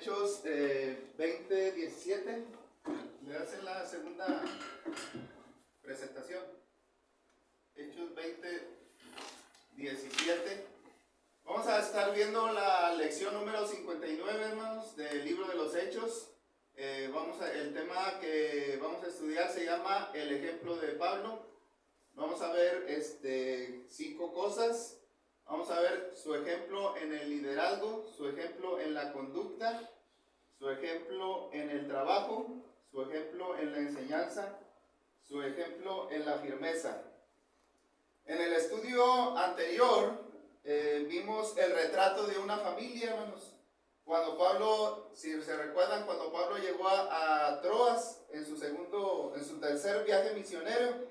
Hechos 20:17. Le hacen la segunda presentación. Hechos 20:17. Vamos a estar viendo la lección número 59, hermanos, del libro de los Hechos. El tema que vamos a estudiar se llama el ejemplo de Pablo. Vamos a ver 5 cosas. Vamos a ver su ejemplo en el liderazgo, su ejemplo en la conducta, su ejemplo en el trabajo, su ejemplo en la enseñanza, su ejemplo en la firmeza. En el estudio anterior vimos el retrato de una familia, hermanos. Cuando Pablo, si se recuerdan, cuando Pablo llegó a Troas en su tercer viaje misionero,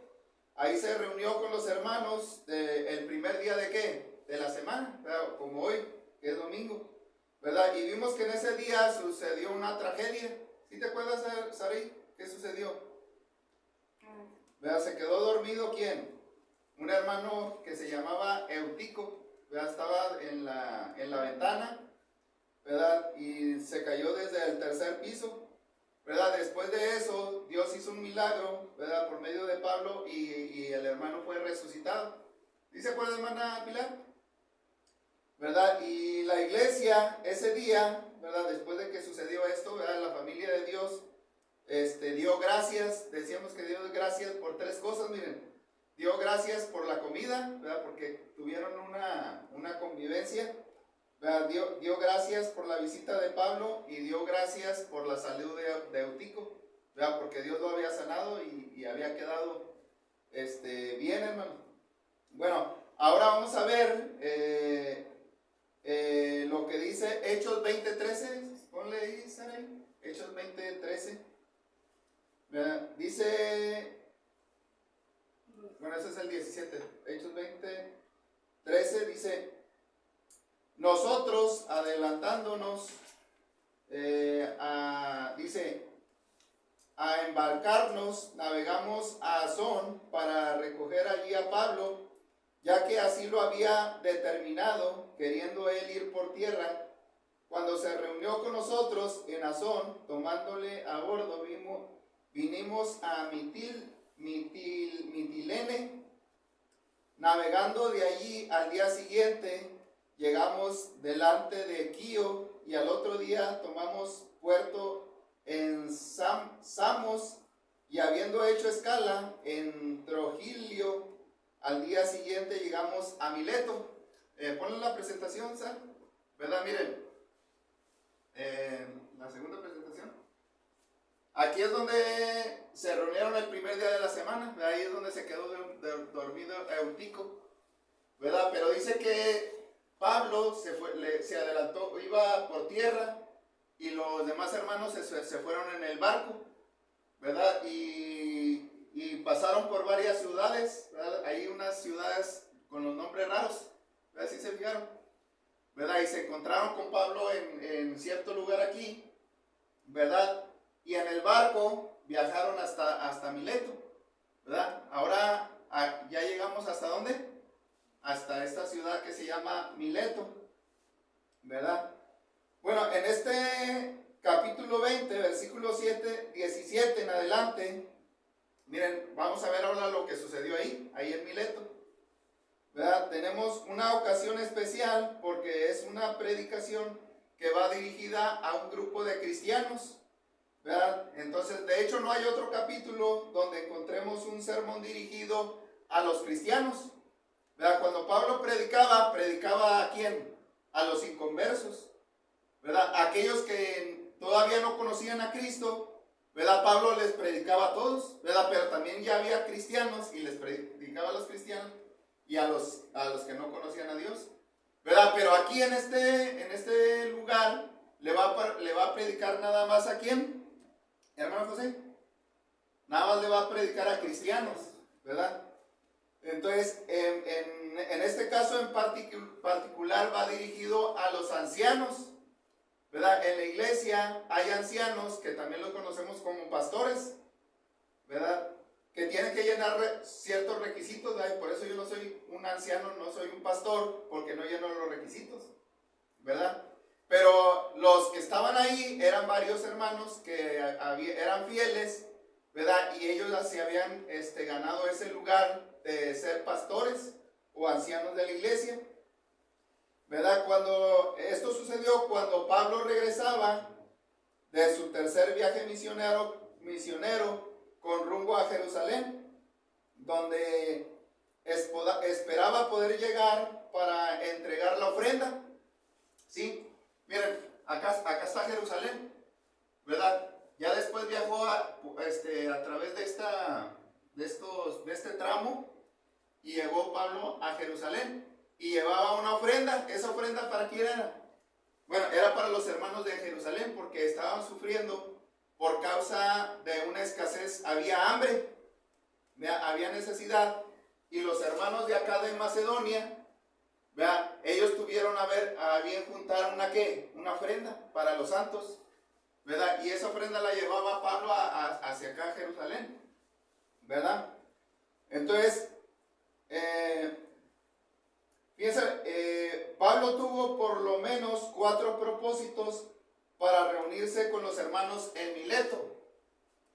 ahí se reunió con los hermanos el primer día de ¿qué? De la semana, ¿verdad? Como hoy, que es domingo, ¿verdad? Y vimos que en ese día sucedió una tragedia. ¿Sí te acuerdas, Sarí? ¿Qué sucedió? ¿Verdad? Se quedó dormido, ¿quién? Un hermano que se llamaba Eutico, ¿verdad? Estaba en la ventana, ¿verdad? Y se cayó desde el tercer piso, ¿verdad? Después de eso, Dios hizo un milagro, ¿verdad? Por medio de Pablo y el hermano fue resucitado. ¿Sí se acuerda, hermana Pilar? ¿Verdad? Y la iglesia ese día, ¿verdad? Después de que sucedió esto, ¿verdad? La familia de Dios dio gracias. Decíamos que dio gracias por 3 cosas, miren. Dio gracias por la comida, ¿verdad? Porque tuvieron una convivencia, ¿verdad? Dio gracias por la visita de Pablo y dio gracias por la salud de Eutico, ¿verdad? Porque Dios lo había sanado y había quedado bien, hermano. Bueno, ahora vamos a ver lo que dice Hechos 20:13. Ponle ahí, Saray. Hechos 20:13. Dice, bueno, ese es el 17. Hechos 20:13 dice: nosotros, adelantándonos, a embarcarnos, navegamos a Asón para recoger allí a Pablo, ya que así lo había determinado, queriendo él ir por tierra. Cuando se reunió con nosotros en Asón, tomándole a bordo, vinimos a Mitilene. Navegando de allí, al día siguiente llegamos delante de Quío, y al otro día tomamos puerto en Samos, y habiendo hecho escala en Trogilio, al día siguiente llegamos a Mileto. Ponle la presentación, Sal, ¿verdad? Miren, la segunda presentación. Aquí es donde se reunieron el primer día de la semana, ¿verdad? Ahí es donde se quedó dormido Eutico, ¿verdad? Pero dice que Pablo se adelantó, iba por tierra, y los demás hermanos se fueron en el barco, ¿verdad? Y pasaron por varias ciudades, ¿verdad? Hay unas ciudades con los nombres raros, ¿verdad? ¿Sí se fijaron? ¿Verdad? Y se encontraron con Pablo en cierto lugar aquí, ¿verdad? Y en el barco viajaron hasta Mileto, ¿verdad? Ahora ya llegamos ¿hasta dónde? Hasta esta ciudad que se llama Mileto, ¿verdad? Bueno, en este capítulo 20, versículo 17 en adelante, miren, vamos a ver ahora lo que sucedió ahí en Mileto, ¿verdad? Tenemos una ocasión especial porque es una predicación que va dirigida a un grupo de cristianos, ¿verdad? Entonces, de hecho, no hay otro capítulo donde encontremos un sermón dirigido a los cristianos, ¿verdad? Cuando Pablo predicaba ¿a quién? A los inconversos, ¿verdad? Aquellos que todavía no conocían a Cristo, ¿verdad? Pablo les predicaba a todos, ¿verdad? Pero también ya había cristianos y les predicaba a los cristianos y a los que no conocían a Dios, ¿verdad? Pero aquí en este lugar le va a predicar nada más ¿a quién? Hermano José, nada más le va a predicar a cristianos, ¿verdad? Entonces, en este caso en particular va dirigido a los ancianos, ¿verdad? En la iglesia hay ancianos que también los conocemos como pastores, ¿verdad? Que tienen que llenar ciertos requisitos, ¿verdad? Por eso yo no soy un anciano, no soy un pastor, porque no lleno los requisitos, ¿verdad? Pero los que estaban ahí eran varios hermanos que eran fieles, ¿verdad? Y ellos se habían ganado ese lugar de ser pastores o ancianos de la iglesia, ¿verdad? Cuando esto sucedió, cuando Pablo regresaba de su tercer viaje misionero con rumbo a Jerusalén, donde esperaba poder llegar para entregar la ofrenda. ¿Sí? Miren, acá está Jerusalén, ¿verdad? Ya después viajó a través de este tramo y llegó Pablo a Jerusalén y llevaba una ofrenda. ¿Esa ofrenda para quién era? Bueno, era para los hermanos de Jerusalén porque estaban sufriendo por causa de una escasez. Había hambre, había necesidad, y los hermanos de acá de Macedonia, ¿verdad? Ellos tuvieron a bien juntar una ofrenda para los santos, ¿verdad? Y esa ofrenda la llevaba Pablo hacia acá a Jerusalén, ¿verdad? Entonces, fíjense, Pablo tuvo por lo menos 4 propósitos para reunirse con los hermanos en Mileto,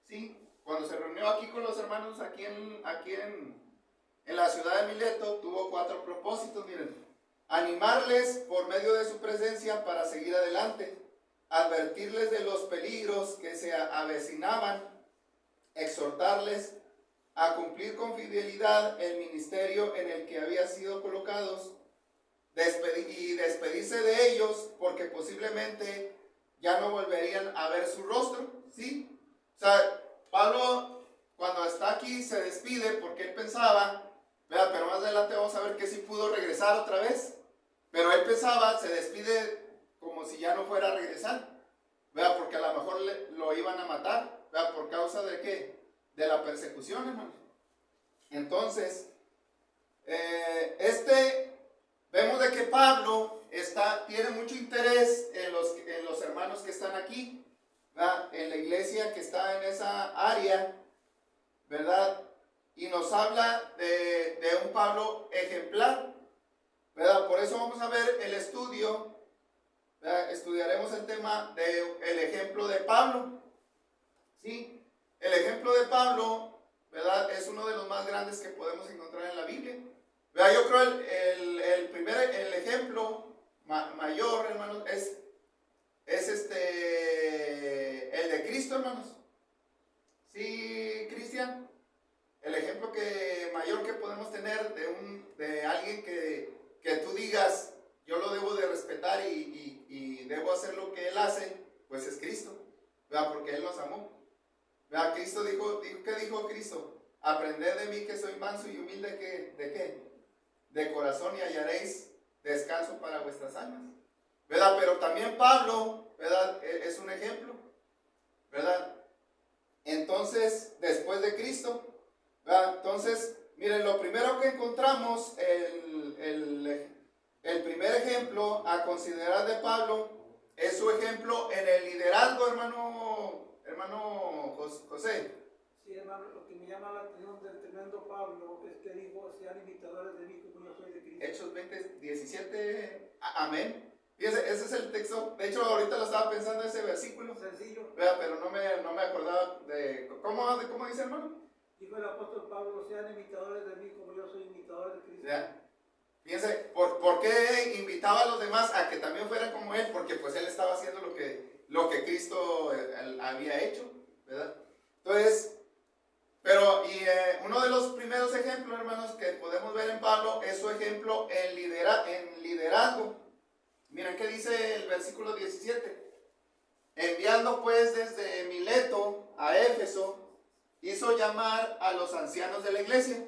¿sí? Cuando se reunió aquí con los hermanos aquí en la ciudad de Mileto, tuvo 4 propósitos, miren. Animarles por medio de su presencia para seguir adelante, advertirles de los peligros que se avecinaban, exhortarles a cumplir con fidelidad el ministerio en el que habían sido colocados, y despedirse de ellos porque posiblemente ya no volverían a ver su rostro, ¿sí? O sea, Pablo cuando está aquí se despide porque él pensaba, ¿verdad? Pero más adelante vamos a ver que sí pudo regresar otra vez, pero él pensaba, se despide como si ya no fuera a regresar, ¿verdad? Porque a lo mejor lo iban a matar, ¿verdad? ¿Por causa de qué? De la persecución, hermano. Entonces, vemos de que Pablo tiene mucho interés en los hermanos que están aquí, ¿verdad? En la iglesia que está en esa área, ¿verdad? Y nos habla de un Pablo ejemplar, ¿verdad? Por eso vamos a ver el estudio, ¿verdad? Estudiaremos el tema del ejemplo de Pablo, ¿sí? El ejemplo de Pablo, ¿verdad? Es uno de los más grandes que podemos encontrar en la Biblia, ¿verdad? Yo creo el ejemplo mayor, hermanos, es el de Cristo, hermanos. ¿Sí, Cristian? El ejemplo mayor que podemos tener de alguien que tú digas, yo lo debo de respetar y debo hacer lo que Él hace, pues es Cristo, ¿verdad? Porque Él nos amó, ¿verdad? Cristo ¿qué dijo Cristo? Aprended de mí que soy manso y humilde, ¿de qué? De corazón, y hallaréis descanso para vuestras almas, ¿verdad? Pero también Pablo, ¿verdad? Es un ejemplo, ¿verdad? Entonces, después de Cristo, ¿verdad? Entonces, miren, lo primero que encontramos, el primer ejemplo a considerar de Pablo es su ejemplo en el liderazgo, hermano José. Sí, hermano, lo que me llama la atención del tremendo Pablo es que dijo, sean imitadores de mí como yo soy de Cristo. Hechos 20:17, amén. Fíjense, ese es el texto. De hecho, ahorita lo estaba pensando ese versículo. Sencillo. ¿Verdad? Pero no me acordaba ¿Cómo dice, hermano? Dijo el apóstol Pablo, sean imitadores de mí como yo soy imitador de Cristo. ¿Ya? Fíjense, ¿por qué invitaba a los demás a que también fueran como él? Porque pues él estaba haciendo lo que Cristo había hecho, ¿verdad? Entonces, uno de los primeros ejemplos, hermanos, que podemos ver en Pablo es su ejemplo en liderazgo. Miren qué dice el versículo 17. Enviando pues desde Mileto a Éfeso, hizo llamar a los ancianos de la iglesia.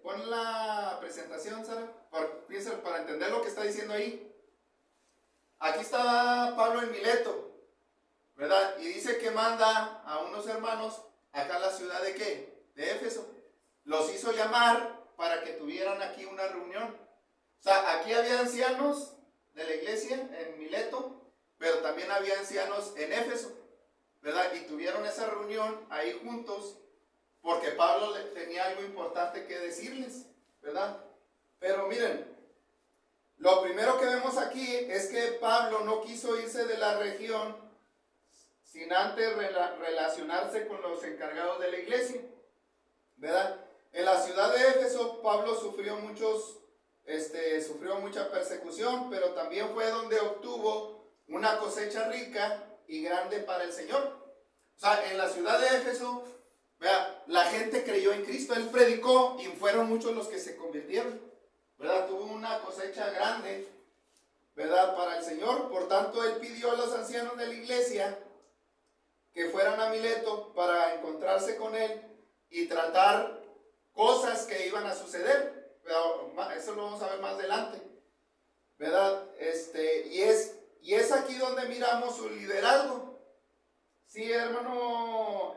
Pon la presentación, Sara, para entender lo que está diciendo ahí. Aquí está Pablo en Mileto, ¿verdad? Y dice que manda a unos hermanos acá a la ciudad de ¿qué? De Éfeso. Los hizo llamar para que tuvieran aquí una reunión. O sea, aquí había ancianos de la iglesia en Mileto, pero también había ancianos en Éfeso, ¿verdad? Y tuvieron esa reunión ahí juntos porque Pablo tenía algo importante que decirles, ¿verdad? Pero miren, lo primero que vemos aquí es que Pablo no quiso irse de la región sin antes relacionarse con los encargados de la iglesia, ¿verdad? En la ciudad de Éfeso, Pablo sufrió mucha persecución, pero también fue donde obtuvo una cosecha rica y grande para el Señor. O sea, en la ciudad de Éfeso, ¿verdad?, la gente creyó en Cristo, él predicó y fueron muchos los que se convirtieron, ¿verdad? Tuvo una cosecha grande, ¿verdad?, para el Señor. Por tanto, él pidió a los ancianos de la iglesia que fueran a Mileto para encontrarse con él y tratar cosas que iban a suceder, ¿verdad? Eso lo vamos a ver más adelante, ¿verdad? Y es aquí donde miramos su liderazgo. Sí, hermano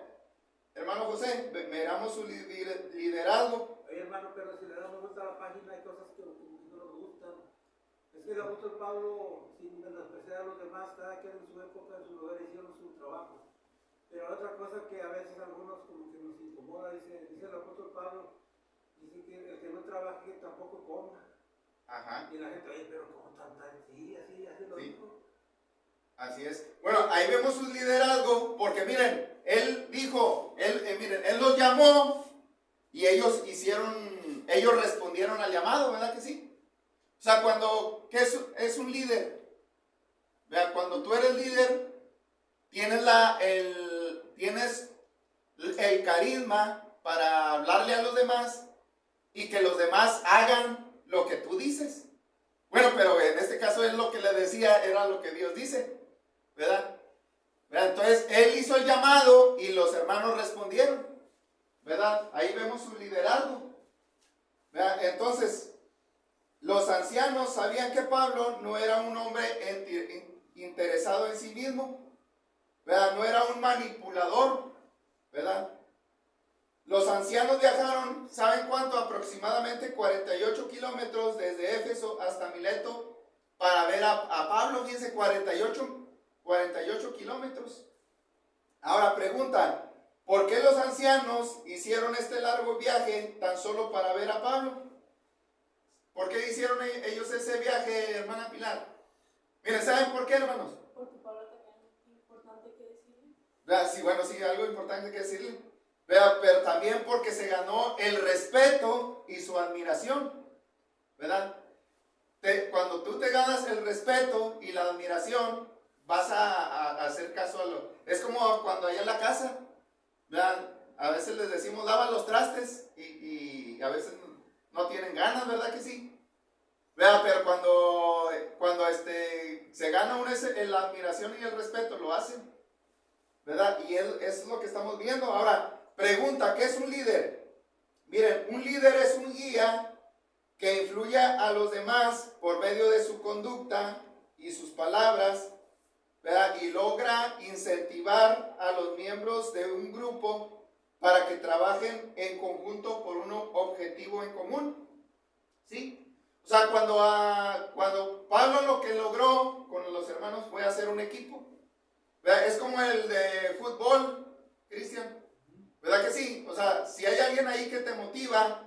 José, miramos su liderazgo. Oye, hermano, pero si le damos vuelta a la página hay cosas que no nos gustan. Es que el apóstol Pablo, sin menospreciar a los demás, cada quien en su época, en su lugar, hicieron su trabajo. Pero otra cosa que a veces algunos como que nos incomoda, dice el apóstol Pablo, dice que el que no trabaje tampoco coma. Ajá. Y la gente, oye, pero ¿cómo tan? Sí, así lo dijo. Así es. Bueno, ahí vemos su liderazgo, porque miren, él dijo, él los llamó y ellos respondieron al llamado, ¿verdad que sí? O sea, ¿qué es un líder? Vea, cuando tú eres líder, tienes el carisma para hablarle a los demás y que los demás hagan lo que tú dices. Bueno, pero en este caso es lo que le decía, era lo que Dios dice, ¿verdad? Entonces, él hizo el llamado y los hermanos respondieron, ¿verdad? Ahí vemos su liderazgo, ¿verdad? Entonces, los ancianos sabían que Pablo no era un hombre interesado en sí mismo, ¿verdad? No era un manipulador, ¿verdad? Los ancianos viajaron, ¿saben cuánto? Aproximadamente 48 kilómetros desde Éfeso hasta Mileto para ver a Pablo. Fíjense, 48 kilómetros. Ahora preguntan, ¿por qué los ancianos hicieron este largo viaje tan solo para ver a Pablo? ¿Por qué hicieron ellos ese viaje, hermana Pilar? Miren, ¿saben por qué, hermanos? Porque Pablo tenía algo importante que decirle. Sí, bueno, sí, algo importante que decirle. Pero también porque se ganó el respeto y su admiración, ¿verdad? Cuando tú te ganas el respeto y la admiración, vas a hacer caso a lo... Es como cuando allá en la casa, ¿verdad? A veces les decimos, lava los trastes y a veces no tienen ganas, ¿verdad que sí? ¿Verdad? Pero cuando se gana la admiración y el respeto, lo hacen, ¿verdad? Y eso es lo que estamos viendo. Ahora, pregunta, ¿qué es un líder? Miren, un líder es un guía que influye a los demás por medio de su conducta y sus palabras, ¿verdad? Y logra incentivar a los miembros de un grupo para que trabajen en conjunto por un objetivo en común, ¿sí? O sea, cuando Pablo lo que logró con los hermanos fue hacer un equipo, ¿verdad? Es como el de fútbol, Cristian, ¿verdad que sí? O sea, si hay alguien ahí que te motiva,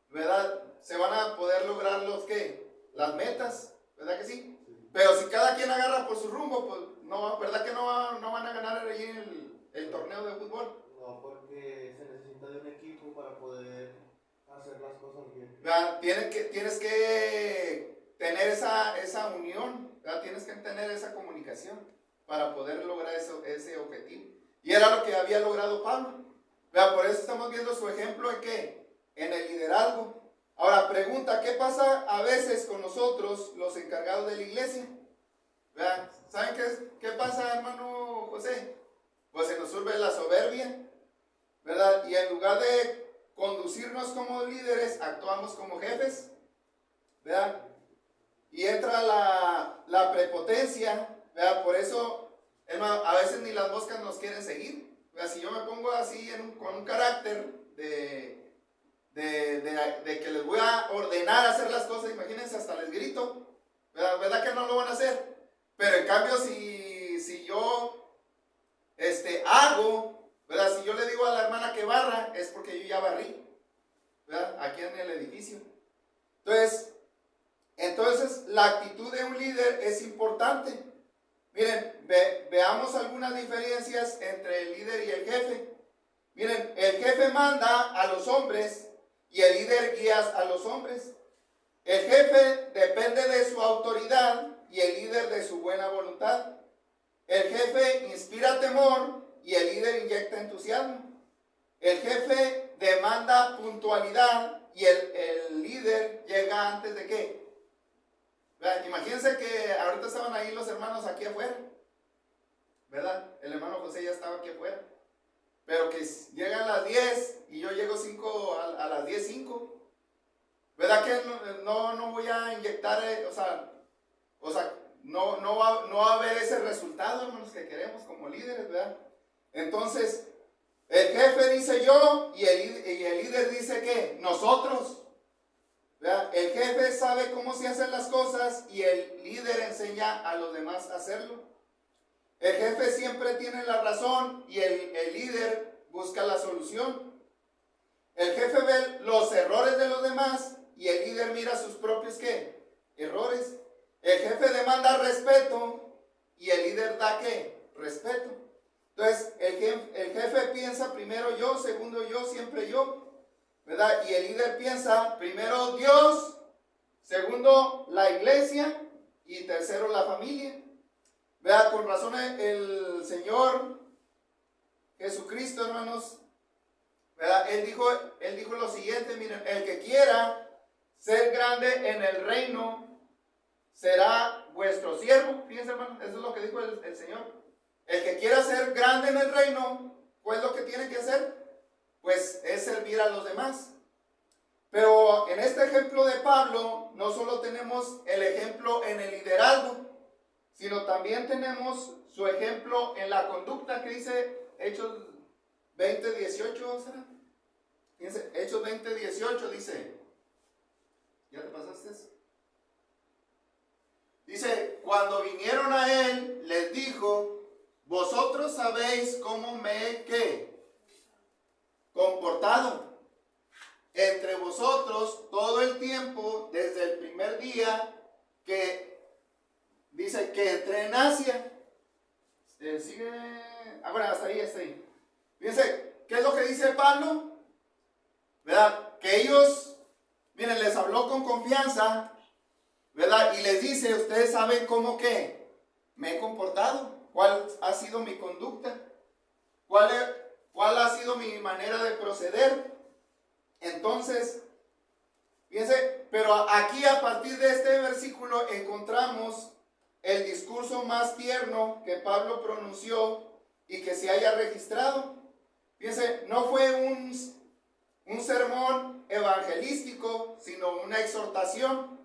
¿verdad? Se van a poder lograr las metas, ¿verdad que sí? Pero si cada quien agarra por su rumbo, pues no, ¿verdad que no van a ganar ahí el torneo de fútbol? No, porque se necesita de un equipo para poder hacer las cosas bien. ¿Verdad? Tienes que tener esa unión, ¿verdad? Tienes que tener esa comunicación para poder lograr ese objetivo. Y era lo que había logrado Pablo, ¿verdad? Por eso estamos viendo su ejemplo en ¿qué? En el liderazgo. Ahora, pregunta, ¿qué pasa a veces con nosotros, los encargados de la iglesia? ¿Verdad? ¿Saben qué pasa, hermano José? Pues se nos sube la soberbia, ¿verdad? Y en lugar de conducirnos como líderes, actuamos como jefes, ¿verdad? Y entra la prepotencia, ¿verdad? Por eso, hermano, a veces ni las moscas nos quieren seguir, ¿verdad? Si yo me pongo así con un carácter de que les voy a ordenar hacer las cosas, imagínense, hasta les grito, ¿verdad que no lo van a hacer? Pero en cambio, si yo hago, ¿verdad? Si yo le digo a la hermana que barra, es porque yo ya barrí, ¿verdad? Aquí en el edificio. Entonces veamos algunas diferencias entre el líder y el jefe. Miren, el jefe manda a los hombres y el líder guía a los hombres. El jefe depende de su autoridad y el líder de su buena voluntad. El jefe inspira temor y el líder inyecta entusiasmo. El jefe demanda puntualidad y el líder llega antes de qué. Vean, imagínense que ahorita estaban ahí los hermanos aquí afuera, ¿verdad? El hermano José ya estaba aquí afuera. Pero que llegan a las 10 y yo llego a las 10:05. ¿Verdad que no voy a inyectar, no va a haber ese resultado, hermanos, que queremos como líderes, ¿verdad? Entonces, el jefe dice yo y el líder dice ¿qué? Nosotros. ¿Verdad? El jefe sabe cómo se hacen las cosas y el líder enseña a los demás a hacerlo. El jefe siempre tiene la razón y el líder busca la solución. El jefe ve los errores de los demás y el líder mira sus propios ¿qué? Errores. El jefe demanda respeto y el líder da ¿qué? Respeto. Entonces, el jefe piensa primero yo, segundo yo, siempre yo, ¿verdad? Y el líder piensa primero Dios, segundo la iglesia y tercero la familia. ¿Verdad? Con razón el Señor Jesucristo, hermanos, ¿verdad? Él dijo lo siguiente, miren, el que quiera ser grande en el reino será vuestro siervo. Fíjense, hermanos, eso es lo que dijo el Señor. El que quiera ser grande en el reino, ¿cuál es lo que tiene que hacer? Pues es servir a los demás. Pero en este ejemplo de Pablo, no solo tenemos el ejemplo en el liderazgo, sino también tenemos su ejemplo en la conducta, que dice Hechos 20:18, ¿será? Fíjense, Hechos 20:18 dice, ¿ya te pasaste eso? Dice, cuando vinieron a él, les dijo, vosotros sabéis cómo me he ¿qué? Comportado entre vosotros todo el tiempo, desde el primer día que dice que entré en Asia. Sigue. Bueno, hasta ahí. Fíjense, ¿qué es lo que dice Pablo? ¿Verdad? Que ellos, miren, les habló con confianza, ¿verdad? Y les dice, ustedes saben cómo que me he comportado, cuál ha sido mi conducta, cuál ha sido mi manera de proceder. Entonces, fíjense, pero aquí a partir de este versículo encontramos el discurso más tierno que Pablo pronunció y que se haya registrado. Fíjense, no fue un sermón evangelístico, sino una exhortación.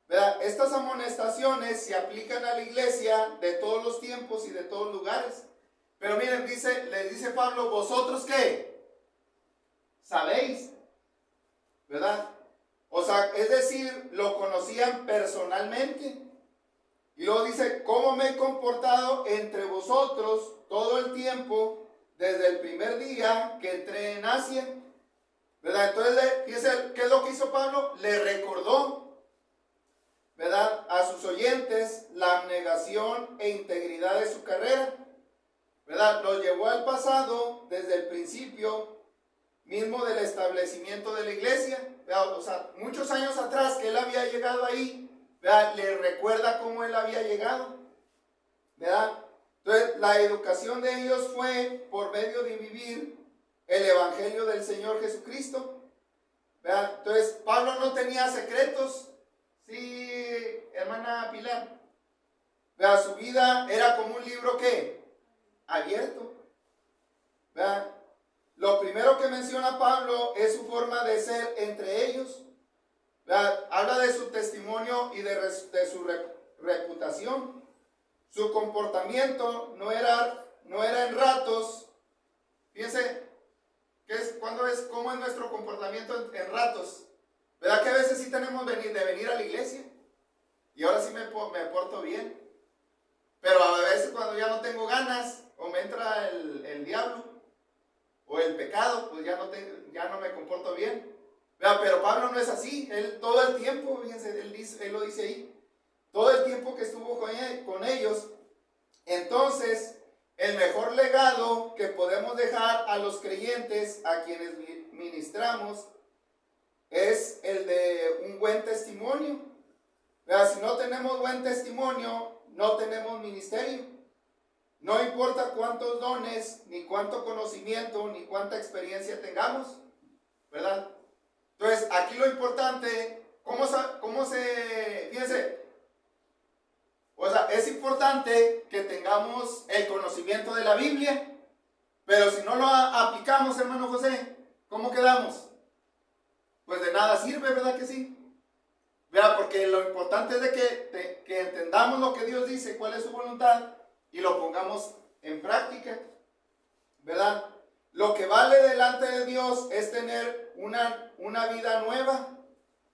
¿Verdad? Estas amonestaciones se aplican a la iglesia de todos los tiempos y de todos lugares. Pero miren, les dice Pablo, ¿vosotros qué? ¿Sabéis? ¿Verdad? O sea, es decir, lo conocían personalmente. Y luego dice, ¿cómo me he comportado entre vosotros todo el tiempo, desde el primer día que entré en Asia? ¿Verdad? Entonces, fíjense, ¿qué es lo que hizo Pablo? Le recordó, ¿verdad?, a sus oyentes la abnegación e integridad de su carrera, ¿verdad? Los llevó al pasado desde el principio mismo del establecimiento de la iglesia, ¿verdad? O sea, muchos años atrás que él había llegado ahí, ¿verdad? Le recuerda cómo él había llegado, ¿verdad? Entonces, la educación de ellos fue por medio de vivir el evangelio del Señor Jesucristo, ¿verdad? Entonces, Pablo no tenía secretos. Sí, hermana Pilar, ¿verdad? Su vida era como un libro ¿qué? Abierto, ¿verdad? Lo primero que menciona Pablo es su forma de ser entre ellos, ¿verdad? Habla de su testimonio y de su reputación. Su comportamiento no era en ratos. Fíjense, ¿cómo es nuestro comportamiento en ratos? ¿Verdad que a veces sí tenemos de venir a la iglesia? Y ahora sí me porto bien. Pero a veces cuando ya no tengo ganas, o me entra el diablo, o el pecado, pues ya no me comporto bien. ¿Verdad? Pero Pablo no es así. Él todo el tiempo, fíjense, él lo dice ahí, todo el tiempo que estuvo con ellos, Entonces, el mejor legado que podemos dejar a los creyentes, a quienes ministramos, es el de un buen testimonio. Si no tenemos buen testimonio, no tenemos ministerio. No importa cuántos dones, ni cuánto conocimiento, ni cuánta experiencia tengamos, ¿verdad? Entonces, aquí lo importante, fíjense, o sea, es importante que tengamos el conocimiento de la Biblia, pero si no lo aplicamos, hermano José, ¿cómo quedamos? Pues de nada sirve, ¿verdad que sí? ¿Verdad? Porque lo importante es de que entendamos lo que Dios dice, cuál es su voluntad, y lo pongamos en práctica, ¿verdad? Lo que vale delante de Dios es tener una vida nueva,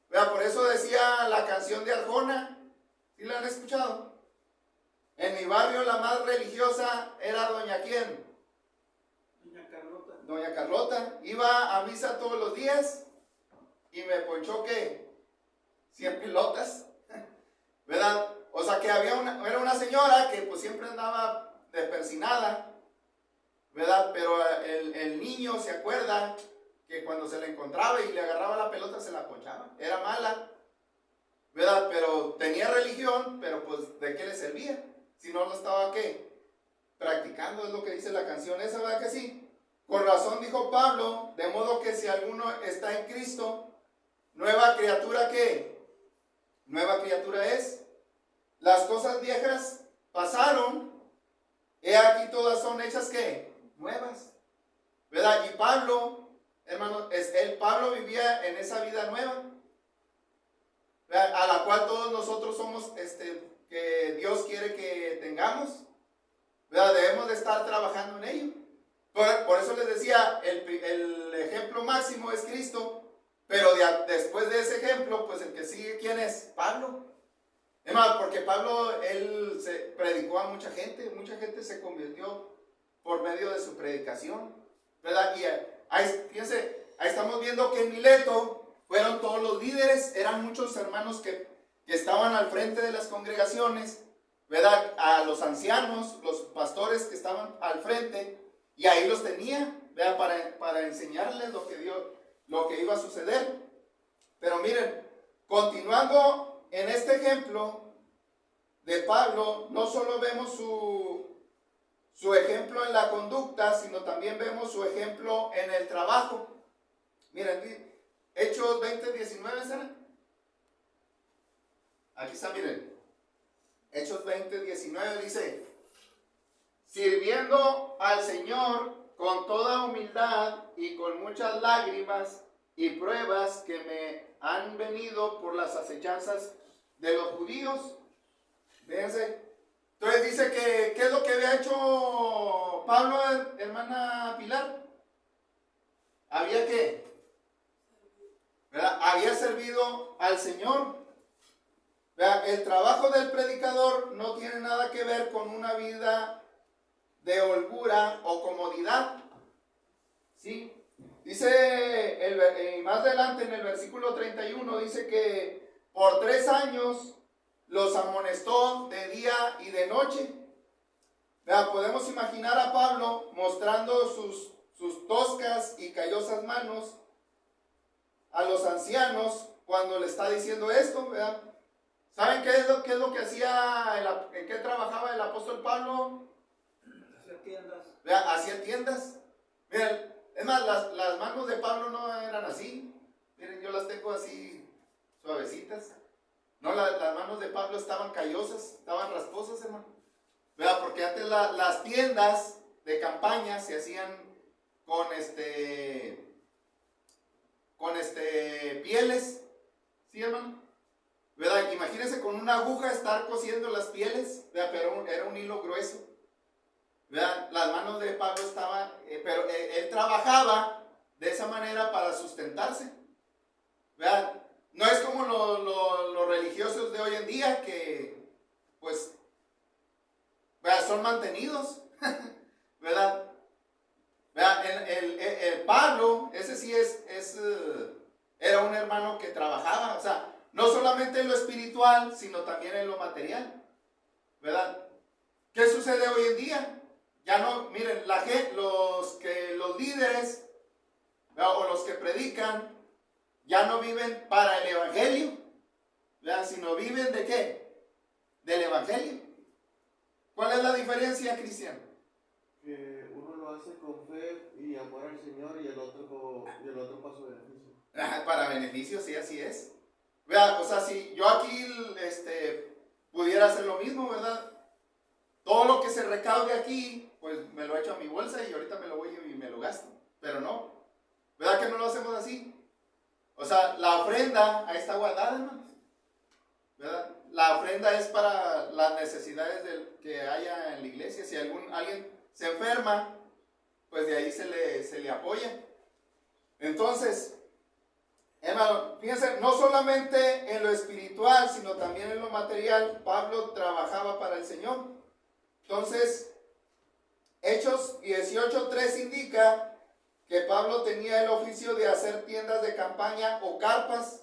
¿verdad? Por eso decía la canción de Arjona, ¿sí la han escuchado? En mi barrio la más religiosa era doña ¿quién? Doña Carlota. Doña Carlota. Iba a misa todos los días y me ponchó ¿qué? 100 pilotas, ¿verdad? O sea que era una señora que pues siempre andaba despersinada, ¿verdad? Pero el niño se acuerda que cuando se le encontraba y le agarraba la pelota se la ponchaba. Era mala, ¿verdad? Pero tenía religión, pero pues ¿de qué le servía? Si no lo estaba, ¿qué? Practicando, es lo que dice la canción esa, ¿verdad que sí? Con razón dijo Pablo, de modo que si alguno está en Cristo, nueva criatura, ¿qué? Nueva criatura es. Las cosas viejas pasaron, he aquí todas son hechas, ¿qué? Nuevas, ¿verdad? Y Pablo, hermano, Pablo vivía en esa vida nueva, ¿verdad? A la cual todos nosotros somos, que Dios quiere que tengamos, ¿verdad? Debemos de estar trabajando en ello. Por eso les decía, el ejemplo máximo es Cristo, pero después de ese ejemplo, pues el que sigue, ¿quién es? Pablo. Es más, porque Pablo, él se predicó a mucha gente se convirtió por medio de su predicación, ¿verdad? Y fíjense, ahí estamos viendo que en Mileto fueron todos los líderes, eran muchos hermanos que estaban al frente de las congregaciones, ¿verdad? A los ancianos, los pastores que estaban al frente, y ahí los tenía, ¿verdad? Para enseñarles lo que iba a suceder. Pero miren, continuando en este ejemplo de Pablo, no solo vemos su ejemplo en la conducta, sino también vemos su ejemplo en el trabajo. Miren, Hechos 20:19, ¿será? Aquí está, miren. Hechos 20:19 dice: sirviendo al Señor con toda humildad y con muchas lágrimas y pruebas que me han venido por las acechanzas de los judíos. Fíjense. Entonces dice que, ¿qué es lo que había hecho Pablo, hermana Pilar? ¿Había qué? ¿Verdad? Había servido al Señor. ¿Verdad? El trabajo del predicador no tiene nada que ver con una vida de holgura o comodidad. ¿Sí? Dice, más adelante en el versículo 31, dice que por 3 años los amonestó de día y de noche. ¿Verdad? Podemos imaginar a Pablo mostrando sus toscas y callosas manos a los ancianos cuando le está diciendo esto, ¿verdad? ¿Saben qué es lo que hacía, en qué trabajaba el apóstol Pablo? Hacía tiendas. ¿Verdad? Hacía tiendas. Miren, es más, las manos de Pablo no eran así. Miren, yo las tengo así suavecitas. No, las manos de Pablo estaban callosas, estaban rasposas, hermano. ¿Verdad? Porque antes las tiendas de campaña se hacían con pieles. ¿Sí, hermano? ¿Verdad? Imagínense con una aguja estar cosiendo las pieles, ¿verdad? Pero era un hilo grueso. ¿Verdad? Las manos de Pablo estaban, pero él trabajaba de esa manera para sustentarse. ¿Verdad? No es como los religiosos de hoy en día que, pues, ¿verdad? Son mantenidos, ¿verdad? ¿Verdad? El Pablo, ese sí era un hermano que trabajaba, o sea, no solamente en lo espiritual, sino también en lo material, ¿verdad? ¿Qué sucede hoy en día? Ya no, miren, la gente, los líderes, ¿verdad?, o los que predican, ya no viven para el evangelio, ¿verdad?, sino viven ¿de qué? Del evangelio. ¿Cuál es la diferencia, Cristian? Que uno lo hace con fe y amor al Señor y el otro para su beneficio. Para beneficio, sí, así es. Vea, o sea, si yo aquí pudiera hacer lo mismo, ¿verdad? Todo lo que se recaude aquí, pues me lo echo a mi bolsa y ahorita me lo voy y me lo gasto. Pero no, ¿verdad que no lo hacemos así? O sea, la ofrenda ahí está guardada, hermanos, ¿verdad? La ofrenda es para las necesidades que haya en la iglesia. Si alguien se enferma, pues de ahí se le apoya. Entonces, hermano, fíjense, no solamente en lo espiritual, sino también en lo material, Pablo trabajaba para el Señor. Entonces, Hechos 18:3 indica que Pablo tenía el oficio de hacer tiendas de campaña o carpas.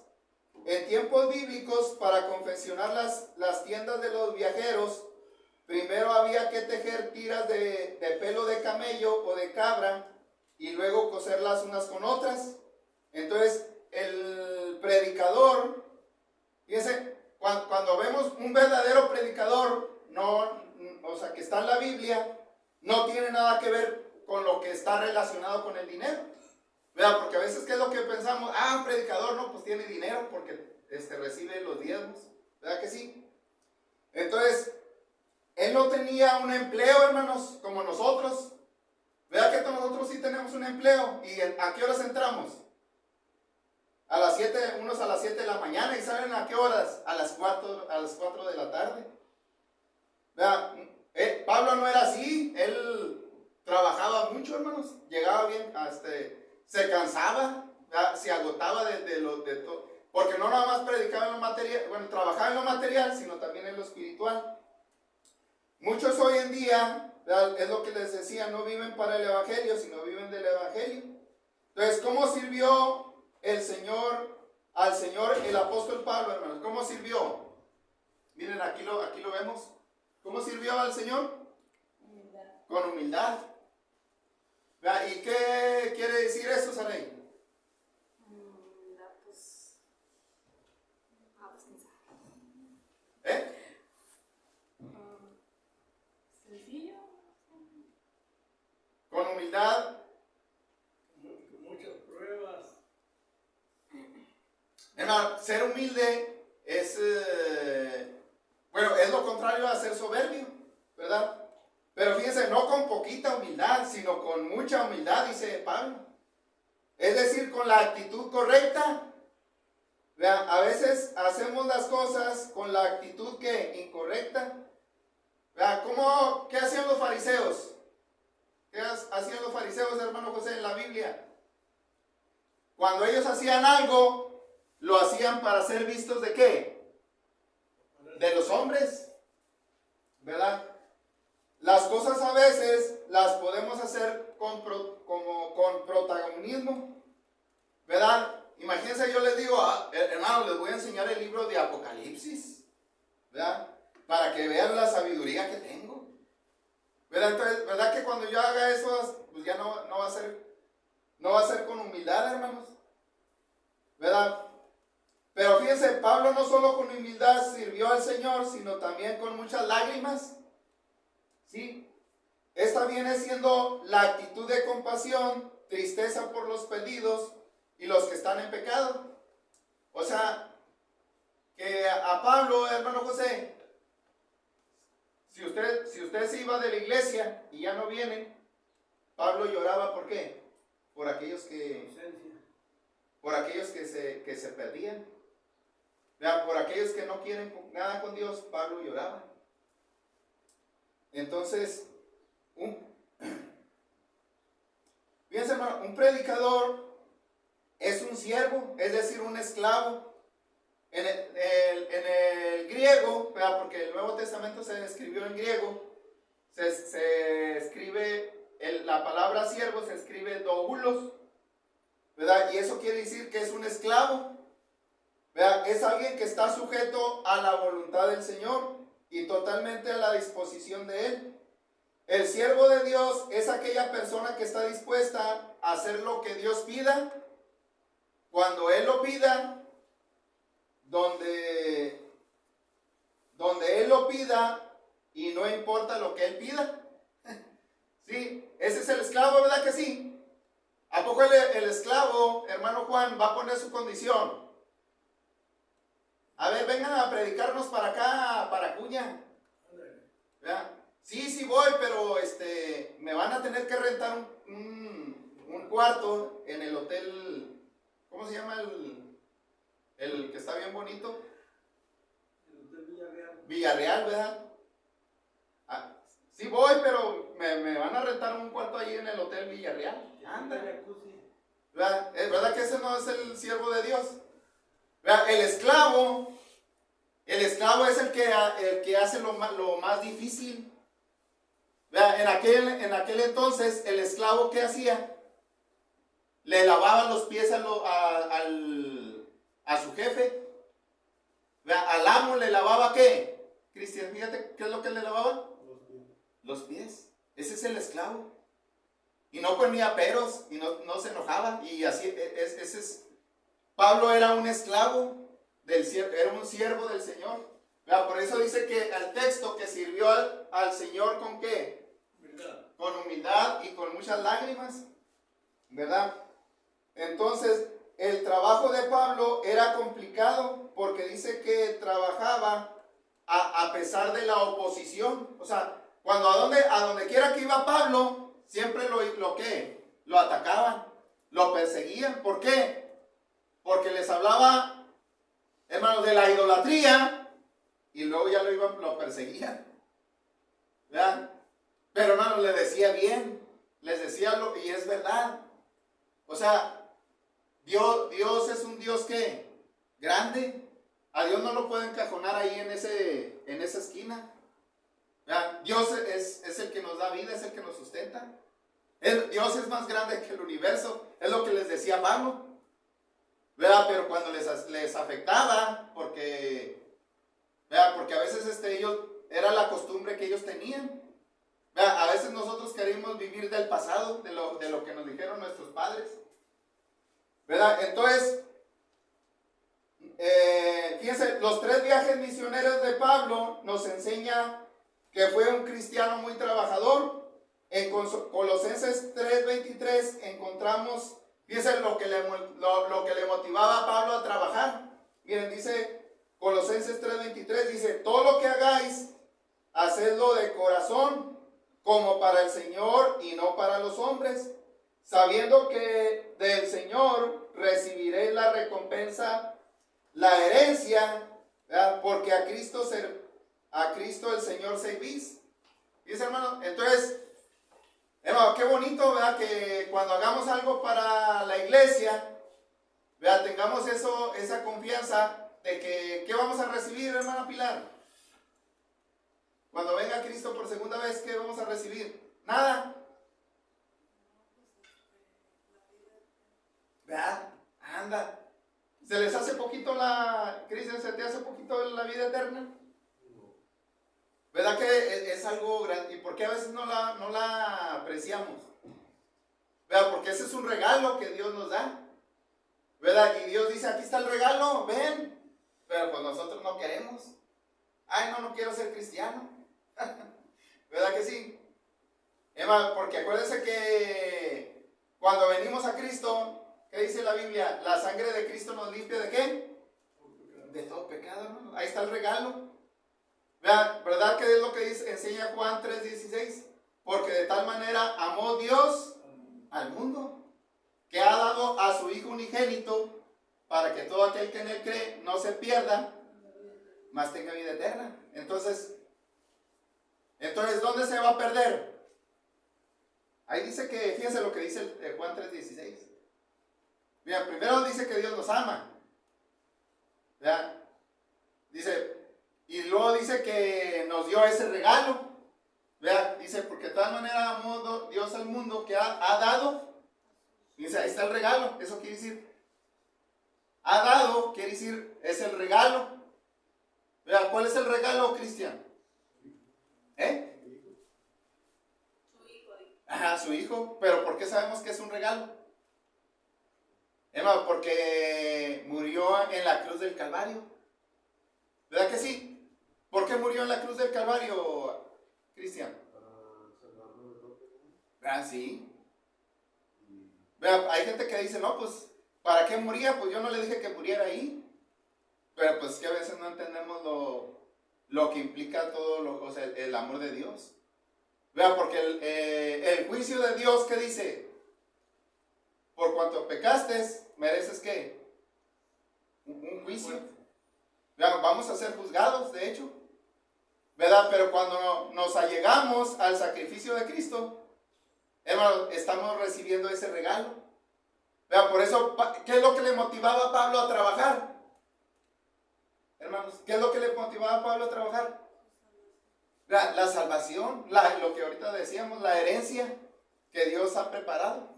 En tiempos bíblicos, para confeccionar las tiendas de los viajeros, primero había que tejer tiras de pelo de camello o de cabra y luego coserlas unas con otras. Entonces, el predicador, fíjense, cuando vemos un verdadero predicador, o sea, que está en la Biblia, no tiene nada que ver con lo que está relacionado con el dinero, ¿verdad? Porque a veces, ¿qué es lo que pensamos? Un predicador, no, pues tiene dinero porque recibe los diezmos, ¿verdad que sí? Entonces, él no tenía un empleo, hermanos, como nosotros. ¿Verdad que nosotros sí tenemos un empleo? ¿Y a qué horas entramos? A las 7, unos a las 7 de la mañana. ¿Y saben a qué horas? A las 4 de la tarde. ¿Verdad? Pablo no era así. Él trabajaba mucho, hermanos. Llegaba bien, se cansaba, ¿verdad? Se agotaba de todo. Porque no nada más predicaba en lo material, bueno, trabajaba en lo material, sino también en lo espiritual. Muchos hoy en día, ¿verdad?, es lo que les decía, no viven para el evangelio, sino viven del evangelio. Entonces, ¿cómo sirvió al Señor el apóstol Pablo, hermanos? ¿Cómo sirvió? Miren, aquí lo vemos. ¿Cómo sirvió al Señor? Humildad. Con humildad. ¿Verdad? ¿Y qué quiere decir eso, Saray? Humildad, pues. Pues quién sabe. Sencillo. Con humildad. Muchas pruebas. Hermano, ser humilde es lo contrario a ser soberbio, ¿verdad? Pero fíjense, no con poquita humildad, sino con mucha humildad, dice Pablo. Es decir, con la actitud correcta. Vean, a veces hacemos las cosas con la actitud incorrecta. Vean, ¿qué hacían los fariseos? ¿Qué hacían los fariseos, hermano José, en la Biblia? Cuando ellos hacían algo, lo hacían para ser vistos ¿de qué? De los hombres, ¿verdad? Las cosas a veces las podemos hacer con protagonismo, ¿verdad? Imagínense, yo les digo, hermano, les voy a enseñar el libro de Apocalipsis, ¿verdad? Para que vean la sabiduría que tengo, ¿verdad? Entonces, ¿verdad que cuando yo haga eso, pues ya no va a ser con humildad, hermanos, ¿verdad? Pero fíjense, Pablo no solo con humildad sirvió al Señor, sino también con muchas lágrimas, ¿sí? Esta viene siendo la actitud de compasión, tristeza por los perdidos y los que están en pecado. O sea, que a Pablo, hermano José, si usted se iba de la iglesia y ya no viene, Pablo lloraba, ¿por qué? Por aquellos que se perdían. Vean, por aquellos que no quieren nada con Dios, Pablo lloraba. Entonces, fíjense, hermano, un predicador es un siervo, es decir, un esclavo. En el griego, ¿verdad?, porque el Nuevo Testamento se escribió en griego, se escribe, la palabra siervo se escribe doulos, ¿verdad? Y eso quiere decir que es un esclavo, ¿verdad? Es alguien que está sujeto a la voluntad del Señor y totalmente a la disposición de Él. El siervo de Dios es aquella persona que está dispuesta a hacer lo que Dios pida, cuando Él lo pida, donde Él lo pida, y no importa lo que Él pida. Sí, ese es el esclavo, ¿verdad que sí? ¿A poco el esclavo, hermano Juan, va a poner su condición? A ver, vengan a predicarnos para acá, para Acuña. ¿Verdad? Sí, sí voy, pero me van a tener que rentar un cuarto en el hotel, ¿cómo se llama el que está bien bonito? El Hotel Villarreal. Villarreal, ¿verdad? Ah, sí voy, pero me van a rentar un cuarto ahí en el hotel Villarreal. Anda. ¿Verdad? ¿Verdad que ese no es el siervo de Dios? ¿Verdad? El esclavo es el que hace lo más difícil. ¿Verdad? En aquel entonces, el esclavo, ¿qué hacía? Le lavaba los pies a su jefe. ¿Verdad? Al amo le lavaba, ¿qué? Cristian, fíjate, ¿qué es lo que le lavaba? Los pies. Ese es el esclavo. Y no ponía peros, y no se enojaba. Y así, ese es. Pablo era un esclavo, era un siervo del Señor. ¿Verdad? Por eso dice que al texto que sirvió al Señor ¿con qué? Humildad. Con humildad y con muchas lágrimas. ¿Verdad? Entonces, el trabajo de Pablo era complicado porque dice que trabajaba a pesar de la oposición. O sea, cuando a donde quiera que iba Pablo, siempre lo atacaban, lo perseguían. ¿Por qué? Porque les hablaba, hermanos, de la idolatría y luego ya lo perseguían. ¿Verdad? Pero hermanos, le decía bien, les decía y es verdad. O sea, Dios es un Dios que grande. A Dios no lo pueden encajonar ahí en esa esquina. ¿Verdad? Dios es el que nos da vida, es el que nos sustenta. Dios es más grande que el universo. Es lo que les decía Pablo. ¿Verdad? Pero cuando les afectaba, porque a veces ellos, era la costumbre que ellos tenían. ¿Verdad? A veces nosotros queremos vivir del pasado, de lo que nos dijeron nuestros padres. ¿Verdad? Entonces, fíjense, los 3 viajes misioneros de Pablo nos enseña que fue un cristiano muy trabajador. En Colosenses 3:23 encontramos, fíjense lo que le motivaba a Pablo a trabajar. Miren, dice Colosenses 3:23, dice, todo lo que hagáis, hacedlo de corazón, como para el Señor y no para los hombres, sabiendo que del Señor recibiréis la recompensa, la herencia, ¿verdad? Porque a Cristo el Señor servís. Dice, hermano, entonces, hermano, qué bonito, ¿verdad? Que cuando hagamos algo para la iglesia, ¿verdad? Tengamos esa confianza de que, ¿qué vamos a recibir, hermana Pilar? Cuando venga Cristo por segunda vez, ¿qué vamos a recibir? Nada. ¿Verdad? Anda. ¿Se les hace poquito Cristian, se te hace poquito la vida eterna? ¿Verdad que es algo grande? ¿Y por qué a veces no la apreciamos? ¿Verdad? Porque ese es un regalo que Dios nos da. ¿Verdad? Y Dios dice, aquí está el regalo, ven. Pero pues nosotros no queremos. Ay, no quiero ser cristiano. ¿Verdad que sí? Emma, porque acuérdense que cuando venimos a Cristo, ¿qué dice la Biblia? La sangre de Cristo nos limpia ¿de qué? De todo pecado, hermano. Ahí está el regalo. ¿Verdad que es lo que enseña Juan 3:16? Porque de tal manera amó Dios al mundo, que ha dado a su Hijo unigénito, para que todo aquel que en él cree no se pierda, mas tenga vida eterna. Entonces, ¿dónde se va a perder? Ahí dice que, fíjense lo que dice Juan 3:16. Mira, primero dice que Dios nos ama. ¿Verdad? Dice, y luego dice que nos dio ese regalo. ¿Verdad? Dice, porque de tal manera amó Dios al mundo que ha dado. Dice, ahí está el regalo. Eso quiere decir, ha dado, quiere decir, es el regalo. ¿Verdad? ¿Cuál es el regalo, Cristian? ¿Eh? Su hijo, dijo. Ajá, su hijo. Pero ¿por qué sabemos que es un regalo? Hermano, porque murió en la cruz del Calvario. ¿Verdad que sí? ¿Por qué murió en la cruz del Calvario, Cristian? Ah, sí. Vea, hay gente que dice, no, pues, ¿para qué moría? Pues yo no le dije que muriera ahí. Pero pues que a veces no entendemos lo que implica todo o sea, el amor de Dios. Vea, porque el juicio de Dios, ¿qué dice? Por cuanto pecaste, mereces ¿qué? Un juicio. Vea, vamos a ser juzgados, de hecho. ¿Verdad? Pero cuando nos allegamos al sacrificio de Cristo, hermano, estamos recibiendo ese regalo. ¿Verdad? Por eso, ¿qué es lo que le motivaba a Pablo a trabajar? Hermanos, ¿qué es lo que le motivaba a Pablo a trabajar? La salvación, lo que ahorita decíamos, la herencia que Dios ha preparado.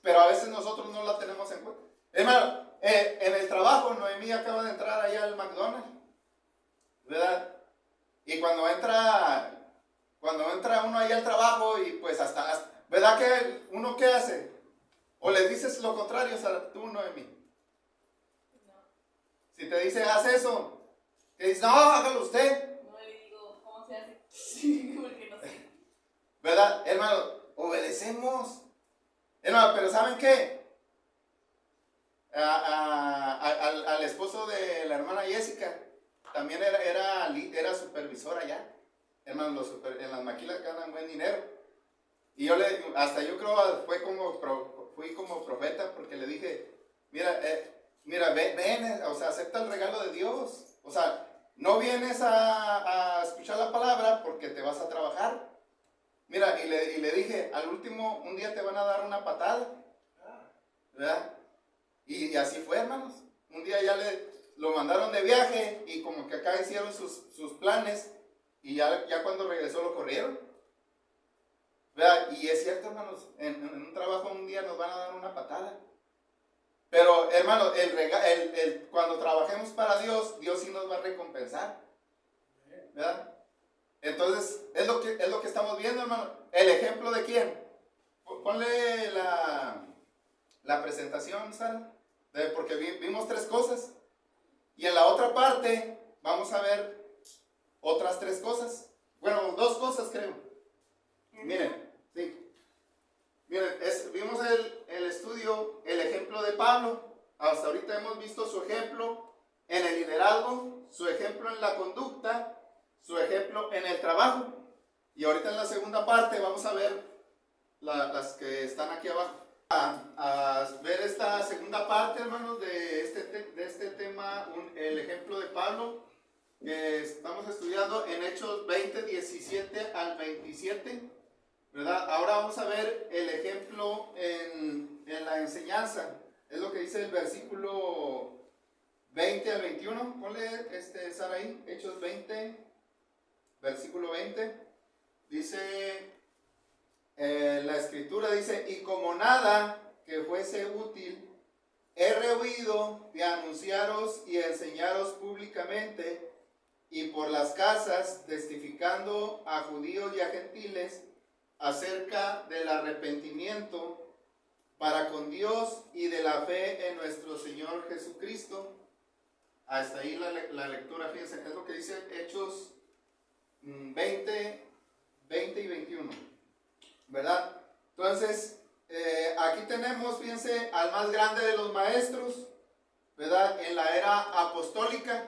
Pero a veces nosotros no la tenemos en cuenta. Hermano, en el trabajo, Noemí acaba de entrar allá al McDonald's, ¿verdad? Y cuando entra uno ahí al trabajo y pues hasta ¿verdad que uno qué hace? O le dices lo contrario a tú, Noemí. No. Si te dice, haz eso, te dice, no, hágalo usted. No le digo, ¿cómo se hace? Sí, porque no sé. ¿Verdad? Hermano, obedecemos. Hermano, pero ¿saben qué? Al esposo de la hermana Jessica, también era supervisor allá. Hermano, en las maquilas ganan buen dinero. Y yo yo creo fui como profeta porque le dije, mira, ven, o sea, acepta el regalo de Dios. O sea, no vienes a escuchar la palabra porque te vas a trabajar. Mira, y le dije, al último, un día te van a dar una patada. ¿Verdad? Y así fue, hermanos. Un día ya lo mandaron de viaje y como que acá hicieron sus planes y ya cuando regresó lo corrieron. ¿Verdad? Y es cierto, hermanos, en un trabajo un día nos van a dar una patada. Pero, hermano, cuando trabajemos para Dios, Dios sí nos va a recompensar. ¿Verdad? Entonces, es lo que estamos viendo, hermano. ¿El ejemplo de quién? Ponle la presentación, Sara. Porque vimos 3 cosas. Y en la otra parte, vamos a ver otras 3 cosas. Bueno, 2 cosas, creo. Miren, sí. Miren, vimos el estudio, el ejemplo de Pablo. Hasta ahorita hemos visto su ejemplo en el liderazgo, su ejemplo en la conducta, su ejemplo en el trabajo. Y ahorita en la segunda parte vamos a ver las que están aquí abajo. A ver esta segunda parte, hermanos, de este tema, el ejemplo de Pablo, que estamos estudiando en Hechos 20, 17 al 27. ¿Verdad? Ahora vamos a ver el ejemplo en la enseñanza. Es lo que dice el versículo 20 al 21. Ponle Sara ahí, Hechos 20, versículo 20. Dice, la escritura dice, y como nada que fuese útil, he rehuido de anunciaros y enseñaros públicamente y por las casas, testificando a judíos y a gentiles, acerca del arrepentimiento para con Dios y de la fe en nuestro Señor Jesucristo. Hasta ahí la lectura, fíjense, es lo que dice Hechos 20 y 21, ¿verdad? Entonces, aquí tenemos, fíjense, al más grande de los maestros, ¿verdad? En la era apostólica,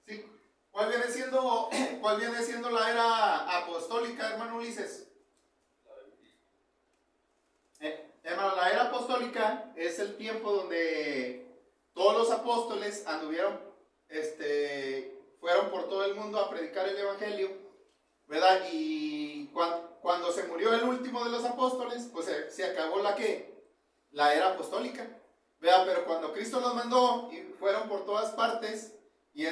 ¿sí? ¿Cuál viene siendo la era apostólica, hermano Ulises? Hermano, la era apostólica es el tiempo donde todos los apóstoles anduvieron, fueron por todo el mundo a predicar el evangelio, ¿verdad? Y cuando se murió el último de los apóstoles, pues se acabó la era apostólica, ¿verdad? Pero cuando Cristo los mandó y fueron por todas partes y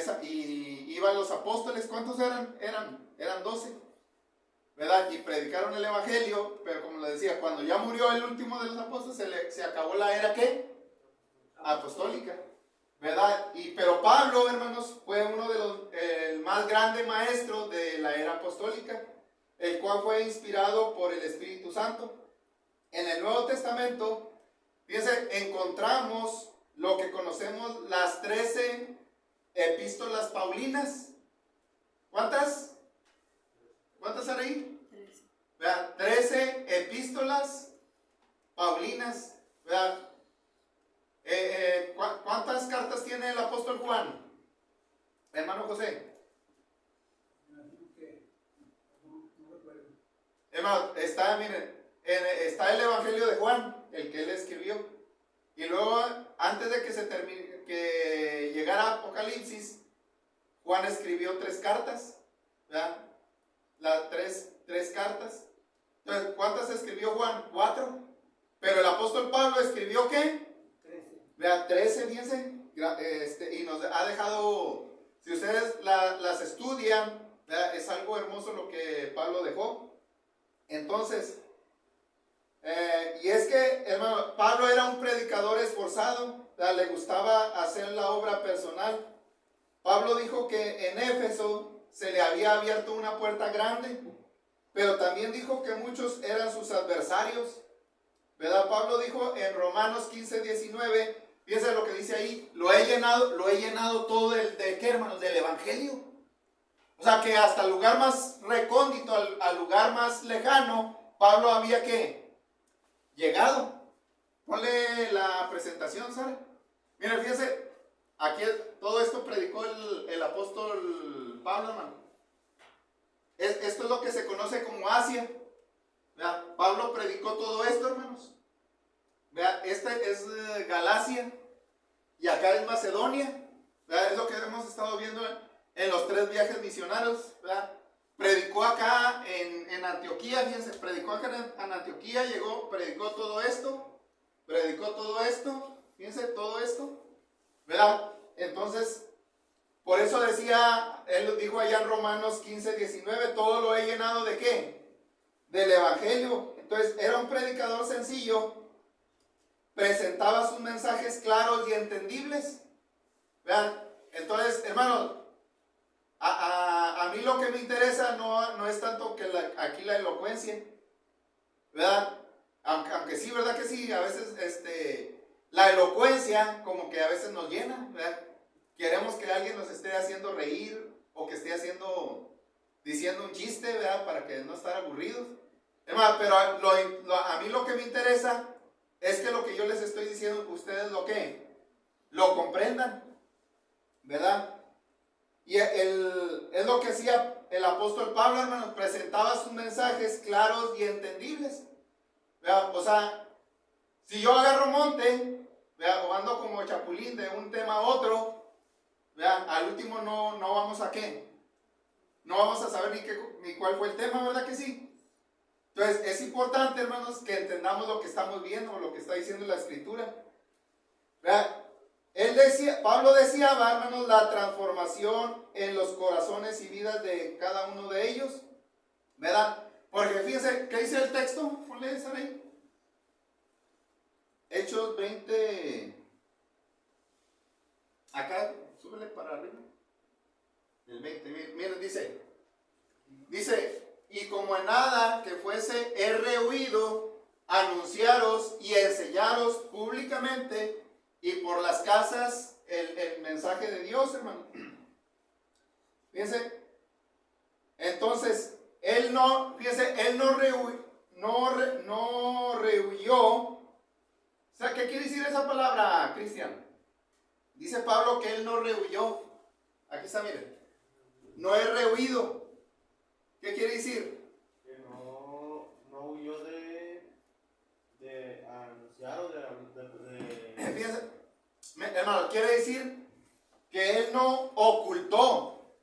iban los apóstoles, ¿cuántos eran? Eran 12. ¿Verdad? Y predicaron el evangelio, pero como les decía, cuando ya murió el último de los apóstoles, se acabó la era ¿qué? Apostólica, ¿verdad? Pero Pablo, hermanos, fue el más grande maestro de la era apostólica. el cual fue inspirado por el Espíritu Santo. En el Nuevo Testamento, fíjense, encontramos lo que conocemos las 13 epístolas paulinas. ¿Cuántas? ¿Cuántas hay ahí? 13. Vean, 13 epístolas paulinas. Vean, ¿cuántas cartas tiene el apóstol Juan? Hermano José. Hermano, está, miren, está el Evangelio de Juan, el que él escribió. Y luego, antes de que se termine, que llegara Apocalipsis, Juan escribió 3 cartas. ¿Verdad? Las tres cartas. Entonces, ¿cuántas escribió Juan? 4. Pero el apóstol Pablo escribió ¿qué? 13. Vea, 13, fíjense. Y nos ha dejado, si ustedes las estudian, ¿verdad? Es algo hermoso lo que Pablo dejó. Entonces, y es que, hermano, Pablo era un predicador esforzado, ¿verdad? Le gustaba hacer la obra personal. Pablo dijo que en Éfeso se le había abierto una puerta grande, pero también dijo que muchos eran sus adversarios, ¿verdad? Pablo dijo en Romanos 15:19, fíjense lo que dice ahí, lo he llenado todo ¿de qué, hermanos? Del Evangelio. O sea que hasta el lugar más recóndito, al lugar más lejano, Pablo había ¿qué? Llegado. Ponle la presentación, Sara. Miren, fíjense, aquí todo esto predicó el apóstol Pablo, hermano. Esto es lo que se conoce como Asia. ¿Verdad? Pablo predicó todo esto, hermanos. ¿Verdad? Esta es Galacia y acá es Macedonia. ¿Verdad? Es lo que hemos estado viendo en los 3 viajes misionarios. ¿Verdad? Predicó acá en Antioquía, fíjense, predicó acá en Antioquía, predicó todo esto, fíjense, todo esto, ¿verdad? Entonces, por eso decía, él dijo allá en Romanos 15:19, todo lo he llenado ¿de qué? Del Evangelio. Entonces, era un predicador sencillo, presentaba sus mensajes claros y entendibles, ¿verdad? Entonces, hermanos, a mí lo que me interesa no es tanto que aquí la elocuencia, ¿verdad? Aunque sí, ¿verdad que sí? A veces la elocuencia como que a veces nos llena, ¿verdad? Queremos que alguien nos esté haciendo reír o que esté diciendo un chiste, ¿verdad? Para que no estar aburridos. Hermano, pero a mí lo que me interesa es que lo que yo les estoy diciendo, ustedes lo comprendan, ¿verdad? Y es lo que hacía el apóstol Pablo, hermanos, presentaba sus mensajes claros y entendibles. ¿Verdad? O sea, si yo agarro monte, ¿verdad? O ando como chapulín de un tema a otro, ¿verdad? Al último no vamos a ¿qué? No vamos a saber ni cuál fue el tema, ¿verdad que sí? Entonces, es importante, hermanos, que entendamos lo que estamos viendo, lo que está diciendo la Escritura. ¿Verdad? Pablo deseaba, hermanos, la transformación en los corazones y vidas de cada uno de ellos, ¿verdad? Porque fíjense, ¿qué dice el texto? Ponle esa ahí. Hechos 20. Acá, súbele para arriba. El 20, miren, dice, y como en nada que fuese, he rehuido anunciaros y enseñaros públicamente y por las casas el mensaje de Dios, hermano. Fíjense, entonces, él no rehuyó. O sea, ¿qué quiere decir esa palabra, Cristian? Dice Pablo que él no rehuyó. Aquí está, miren. No he rehuido. ¿Qué quiere decir? Que no huyó de anunciar o de Fíjense, hermano, quiere decir que él no ocultó,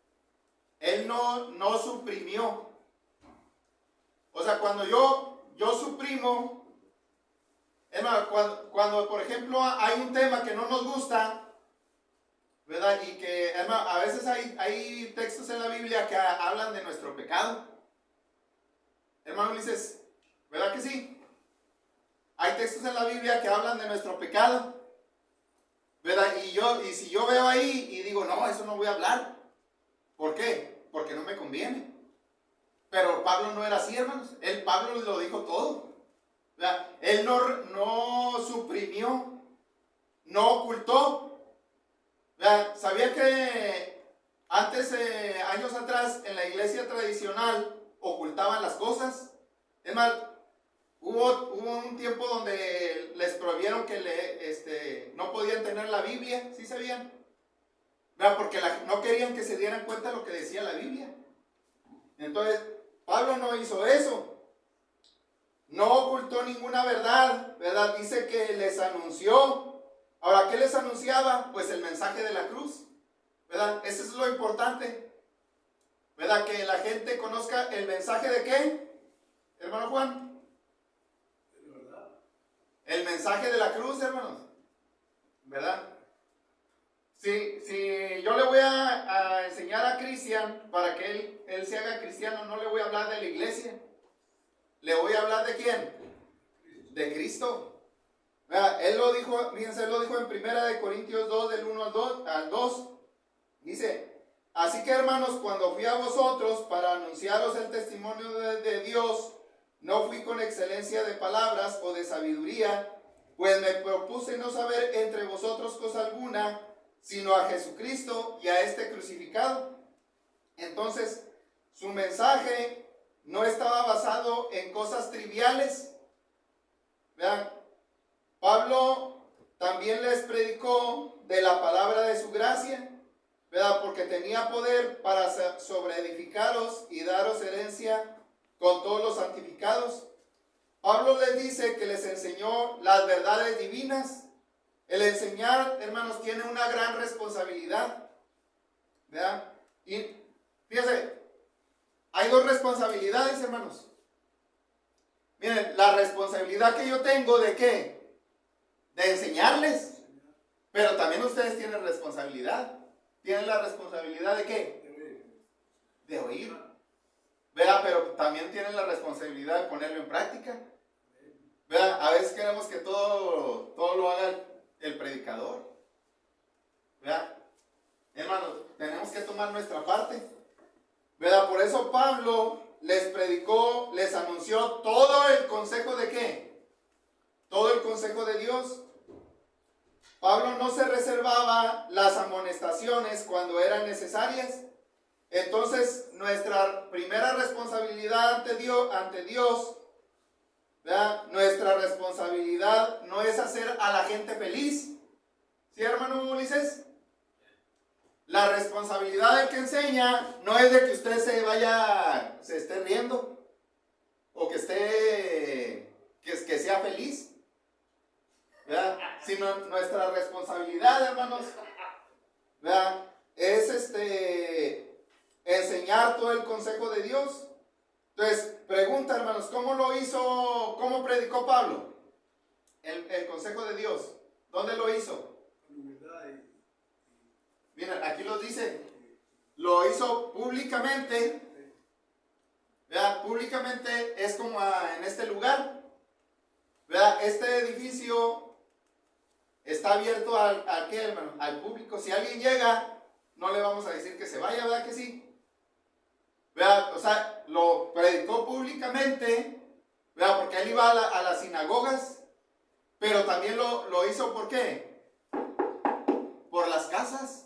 él no suprimió. O sea, cuando yo suprimo, hermano, cuando por ejemplo hay un tema que no nos gusta, ¿verdad? Y que, hermano, a veces hay textos en la Biblia que hablan de nuestro pecado. Hermano, dices, ¿verdad que sí? Hay textos en la Biblia que hablan de nuestro pecado, ¿verdad? Y si yo veo ahí y digo, no, eso no voy a hablar. ¿Por qué? Porque no me conviene. Pero Pablo no era así, hermanos. Pablo lo dijo todo. ¿Verdad? Él no suprimió, no ocultó. ¿Verdad? ¿Sabía que antes, años atrás, en la iglesia tradicional ocultaban las cosas? Es más, hubo un tiempo donde les prohibieron que no podían tener la Biblia, ¿sí sabían? ¿Verdad? Porque no querían que se dieran cuenta de lo que decía la Biblia. Entonces, Pablo no hizo eso. No ocultó ninguna verdad, ¿verdad? Dice que les anunció. Ahora, ¿qué les anunciaba? Pues el mensaje de la cruz, ¿verdad? Eso es lo importante, ¿verdad? Que la gente conozca el mensaje de ¿qué? Hermano Juan. El mensaje de la cruz, hermanos, ¿verdad? Si yo le voy a enseñar a Cristian para que él se haga cristiano, no le voy a hablar de la iglesia. Le voy a hablar de ¿quién? De Cristo. ¿Verdad? Él lo dijo, fíjense, él lo dijo en 1 Corintios 2, del 1 al 2. Dice, así que hermanos, cuando fui a vosotros para anunciaros el testimonio de Dios, no fui con excelencia de palabras o de sabiduría, pues me propuse no saber entre vosotros cosa alguna, sino a Jesucristo y a este crucificado. Entonces, su mensaje no estaba basado en cosas triviales. Vean, Pablo también les predicó de la palabra de su gracia, ¿verdad? Porque tenía poder para sobreedificaros y daros herencia con todos los santificados. Pablo les dice que les enseñó las verdades divinas. El enseñar, hermanos, tiene una gran responsabilidad, ¿verdad? Y fíjense, hay dos responsabilidades, hermanos. Miren, la responsabilidad que yo tengo ¿de qué? De enseñarles. Pero también ustedes tienen responsabilidad. ¿Tienen la responsabilidad de qué? De oír. ¿Verdad? Pero también tienen la responsabilidad de ponerlo en práctica. ¿Verdad? A veces queremos que todo lo haga el predicador. ¿Verdad? Hermanos, tenemos que tomar nuestra parte. ¿Verdad? Por eso Pablo les predicó, les anunció todo el consejo de ¿qué? Todo el consejo de Dios. Pablo no se reservaba las amonestaciones cuando eran necesarias. Entonces, nuestra primera responsabilidad ante Dios, ¿verdad? Nuestra responsabilidad no es hacer a la gente feliz. ¿Sí, hermano Ulises? La responsabilidad del que enseña no es de que usted se esté riendo o que sea feliz, ¿verdad? Sino nuestra responsabilidad, hermanos, ¿verdad? Es enseñar todo el consejo de Dios. Entonces, pregunta, hermanos, ¿cómo predicó Pablo el consejo de Dios? ¿Dónde lo hizo? Miren, aquí lo dice, lo hizo públicamente, ¿verdad? Públicamente es como en este lugar, ¿verdad? Este edificio está abierto ¿qué, hermano? Al público. Si alguien llega, no le vamos a decir que se vaya, ¿verdad que sí? ¿Verdad? O sea, lo predicó públicamente, ¿verdad? Porque él iba a las sinagogas, pero también lo hizo ¿por qué? Por las casas,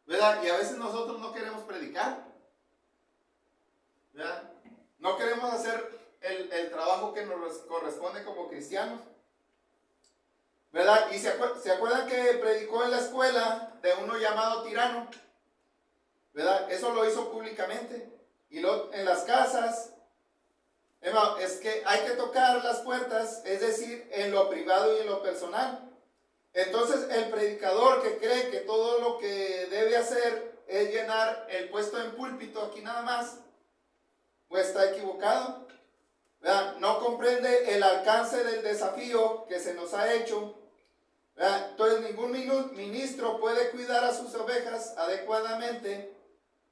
¿verdad? Y a veces nosotros no queremos predicar, ¿verdad? No queremos hacer el trabajo que nos corresponde como cristianos, ¿verdad? Y se acuerdan que predicó en la escuela de uno llamado Tirano, ¿verdad? Eso lo hizo públicamente. Y en las casas, es que hay que tocar las puertas, es decir, en lo privado y en lo personal. Entonces el predicador que cree que todo lo que debe hacer es llenar el puesto en púlpito aquí nada más, pues está equivocado, ¿verdad? No comprende el alcance del desafío que se nos ha hecho, ¿verdad? Entonces ningún ministro puede cuidar a sus ovejas adecuadamente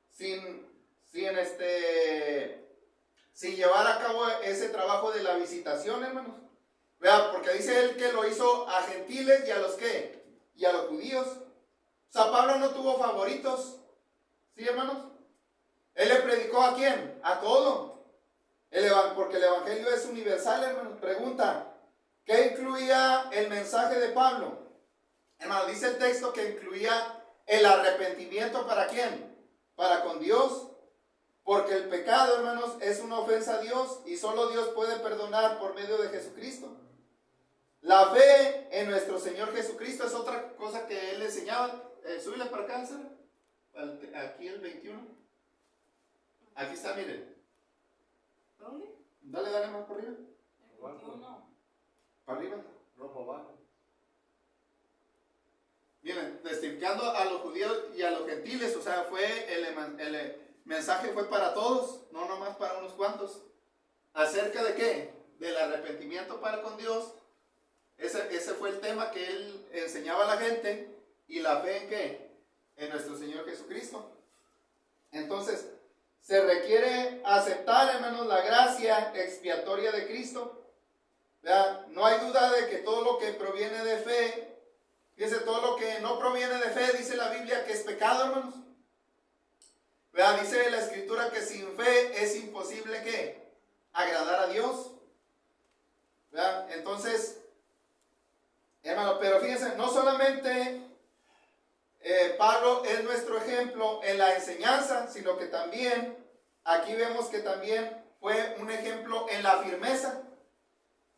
sin llevar a cabo ese trabajo de la visitación, hermanos. ¿Verdad? Porque dice él que lo hizo a gentiles y a los ¿qué? Y a los judíos. O sea, Pablo no tuvo favoritos. ¿Sí, hermanos? Él le predicó ¿a quién? A todo. Porque el evangelio es universal, hermanos. Pregunta, ¿qué incluía el mensaje de Pablo? Hermano, dice el texto que incluía el arrepentimiento ¿para quién? Para con Dios. Porque el pecado, hermanos, es una ofensa a Dios y solo Dios puede perdonar por medio de Jesucristo. La fe en nuestro Señor Jesucristo es otra cosa que él enseñaba. Súbele para acá, Sara. Aquí el 21. Aquí está, miren. ¿Dónde? Dale más por arriba. El 21. Para arriba. No, para abajo. Miren, testificando a los judíos y a los gentiles, o sea, el mensaje fue para todos, no nomás para unos cuantos. ¿Acerca de qué? Del arrepentimiento para con Dios. Ese fue el tema que él enseñaba a la gente. ¿Y la fe en qué? En nuestro Señor Jesucristo. Entonces, se requiere aceptar, hermanos, la gracia expiatoria de Cristo. ¿Verdad? No hay duda de que todo lo que proviene de fe, fíjense, todo lo que no proviene de fe, dice la Biblia que es pecado, hermanos. ¿Verdad? Dice la Escritura que sin fe es imposible ¿qué? Agradar a Dios. ¿Verdad? Entonces, hermano, pero fíjense, no solamente Pablo es nuestro ejemplo en la enseñanza, sino que también, aquí vemos que también fue un ejemplo en la firmeza.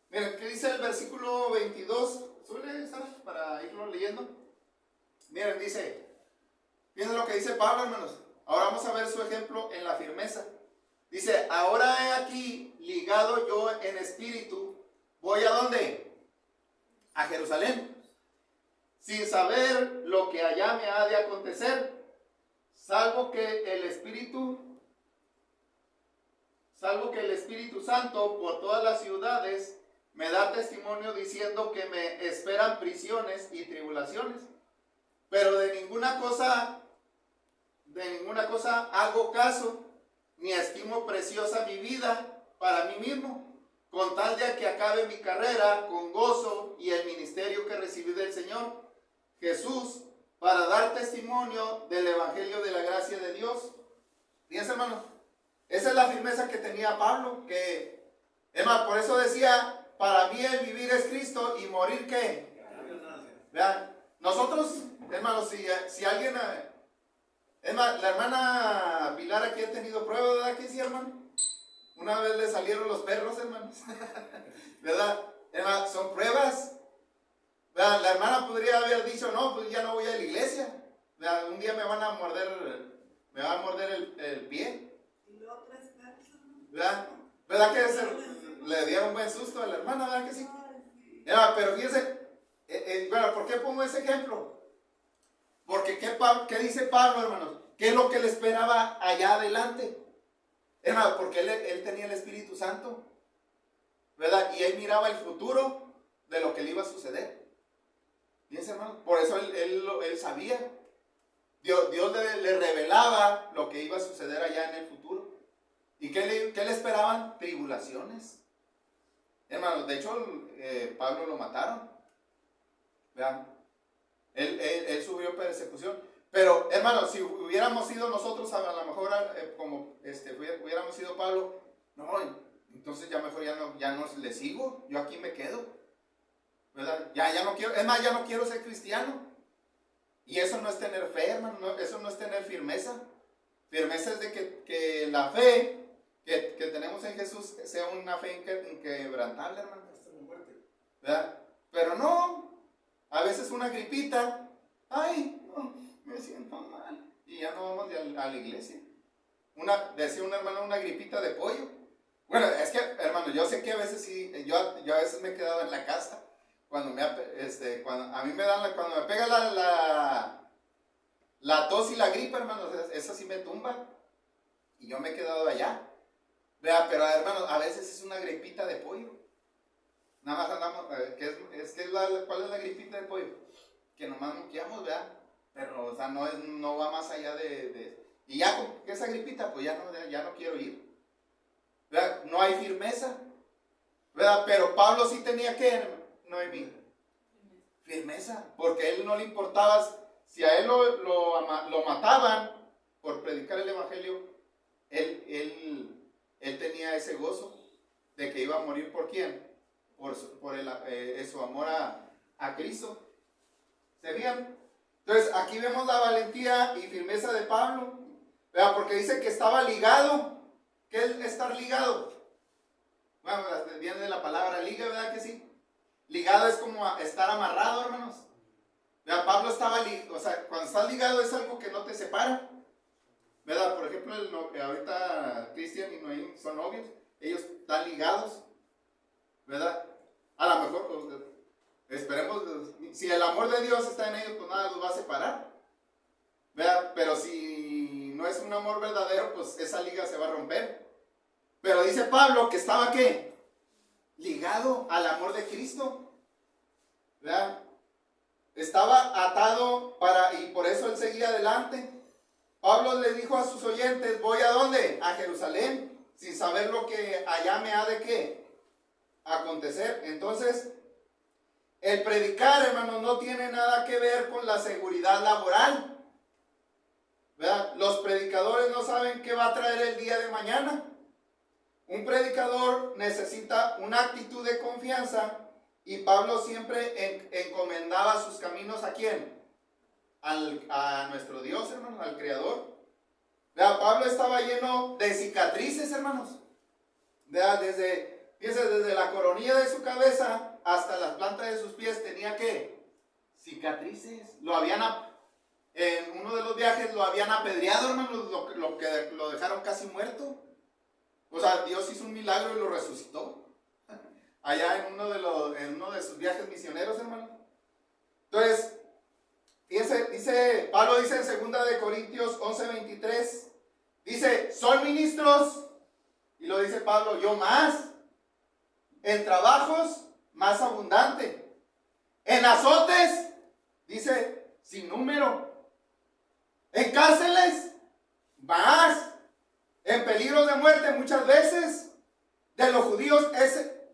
Miren, ¿qué dice el versículo 22? Suele estar para irlo leyendo. Miren, dice, fíjense lo que dice Pablo, hermanos. Ahora vamos a ver su ejemplo en la firmeza. Dice, ahora he aquí, ligado yo en espíritu, ¿voy a dónde? A Jerusalén, sin saber lo que allá me ha de acontecer, salvo que el Espíritu Santo por todas las ciudades me da testimonio diciendo que me esperan prisiones y tribulaciones. Pero de ninguna cosa hago caso, ni estimo preciosa mi vida para mí mismo, con tal de que acabe mi carrera con gozo y el ministerio que recibí del Señor Jesús, para dar testimonio del evangelio de la gracia de Dios. Fíjense, hermanos, esa es la firmeza que tenía Pablo, que, hermano, por eso decía, para mí el vivir es Cristo y morir, ¿qué? Vean, nosotros, hermanos, si alguien, la hermana Pilar aquí ha tenido prueba, ¿verdad que sí, hermano? Una vez le salieron los perros, hermanos, ¿verdad? Hermano, son pruebas. ¿Verdad? La hermana podría haber dicho, no, pues ya no voy a la iglesia. ¿Verdad? Un día me va a morder el pie. ¿Verdad? ¿Verdad que le dieron un buen susto a la hermana? ¿Verdad que sí? Pero fíjense, bueno, ¿por qué pongo ese ejemplo? Porque ¿qué dice Pablo, hermanos? ¿Qué es lo que le esperaba allá adelante? Hermano, porque él tenía el Espíritu Santo, ¿verdad? Y él miraba el futuro de lo que le iba a suceder. Fíjense, hermano, por eso él sabía. Dios le revelaba lo que iba a suceder allá en el futuro. ¿Y qué le esperaban? Tribulaciones. Hermano, de hecho, Pablo lo mataron. Vean, él sufrió persecución. Pero, hermano, si hubiéramos sido nosotros, a lo mejor, hubiéramos sido Pablo, no, entonces ya mejor ya no le sigo, yo aquí me quedo. ¿Verdad? Ya no quiero, es más, ya no quiero ser cristiano. Y eso no es tener fe, hermano, eso no es tener firmeza. Firmeza es de que la fe que tenemos en Jesús sea una fe inquebrantable, hermano. ¿Verdad? Pero no, a veces una gripita, ay, no, me siento mal, y ya no vamos a la iglesia. Decía una hermana, una gripita de pollo. Bueno, es que, hermano, yo sé que a veces sí, yo a veces me he quedado en la casa. Cuando a mí me dan cuando me pega la tos y la gripe, hermano, esa sí me tumba. Y yo me he quedado allá. Vea, pero hermano, a veces es una gripita de pollo. Nada más andamos, ¿cuál es la gripita de pollo? Que nomás moqueamos, ¿verdad? Pero, o sea, no va más allá y ya con esa gripita, pues ya no quiero ir. ¿Verdad? No hay firmeza. ¿Verdad? Pero Pablo sí tenía que, Noemí, firmeza, porque a él no le importaba si a él lo mataban por predicar el evangelio, él tenía ese gozo de que iba a morir por quién, por su amor a Cristo. ¿Se fijan? Entonces aquí vemos la valentía y firmeza de Pablo, ¿verdad? Porque dice que estaba ligado. ¿Qué es estar ligado? Bueno, viene de la palabra liga, ¿verdad que sí? Ligado es como estar amarrado, hermanos. ¿Verdad? Pablo estaba ligado, o sea, cuando estás ligado es algo que no te separa, ¿verdad? Por ejemplo, ahorita Cristian y Noé son novios, ellos están ligados, ¿verdad? A lo mejor, esperemos, si el amor de Dios está en ellos, pues nada los va a separar, ¿verdad? Pero si no es un amor verdadero, pues esa liga se va a romper. Pero dice Pablo que estaba, ¿qué? Ligado al amor de Cristo, ¿verdad? Estaba atado y por eso él seguía adelante. Pablo le dijo a sus oyentes, ¿voy a dónde? A Jerusalén, sin saber lo que allá me ha de qué acontecer. Entonces, el predicar, hermanos, no tiene nada que ver con la seguridad laboral, ¿verdad? Los predicadores no saben qué va a traer el día de mañana. Un predicador necesita una actitud de confianza y Pablo siempre encomendaba sus caminos ¿a quién? A nuestro Dios, hermanos, al Creador. ¿Verdad? Pablo estaba lleno de cicatrices, hermanos. ¿Verdad? Desde la coronilla de su cabeza hasta las plantas de sus pies tenía ¿qué? Cicatrices. En uno de los viajes lo habían apedreado, hermanos, lo dejaron casi muerto. O sea, Dios hizo un milagro y lo resucitó. Allá en uno de sus viajes misioneros, hermano. Entonces, Pablo dice en 2 de Corintios 11:23, dice, son ministros, y lo dice Pablo, yo más, en trabajos más abundante, en azotes, dice, sin número, en cárceles, más, en peligros de muerte muchas veces, de los judíos,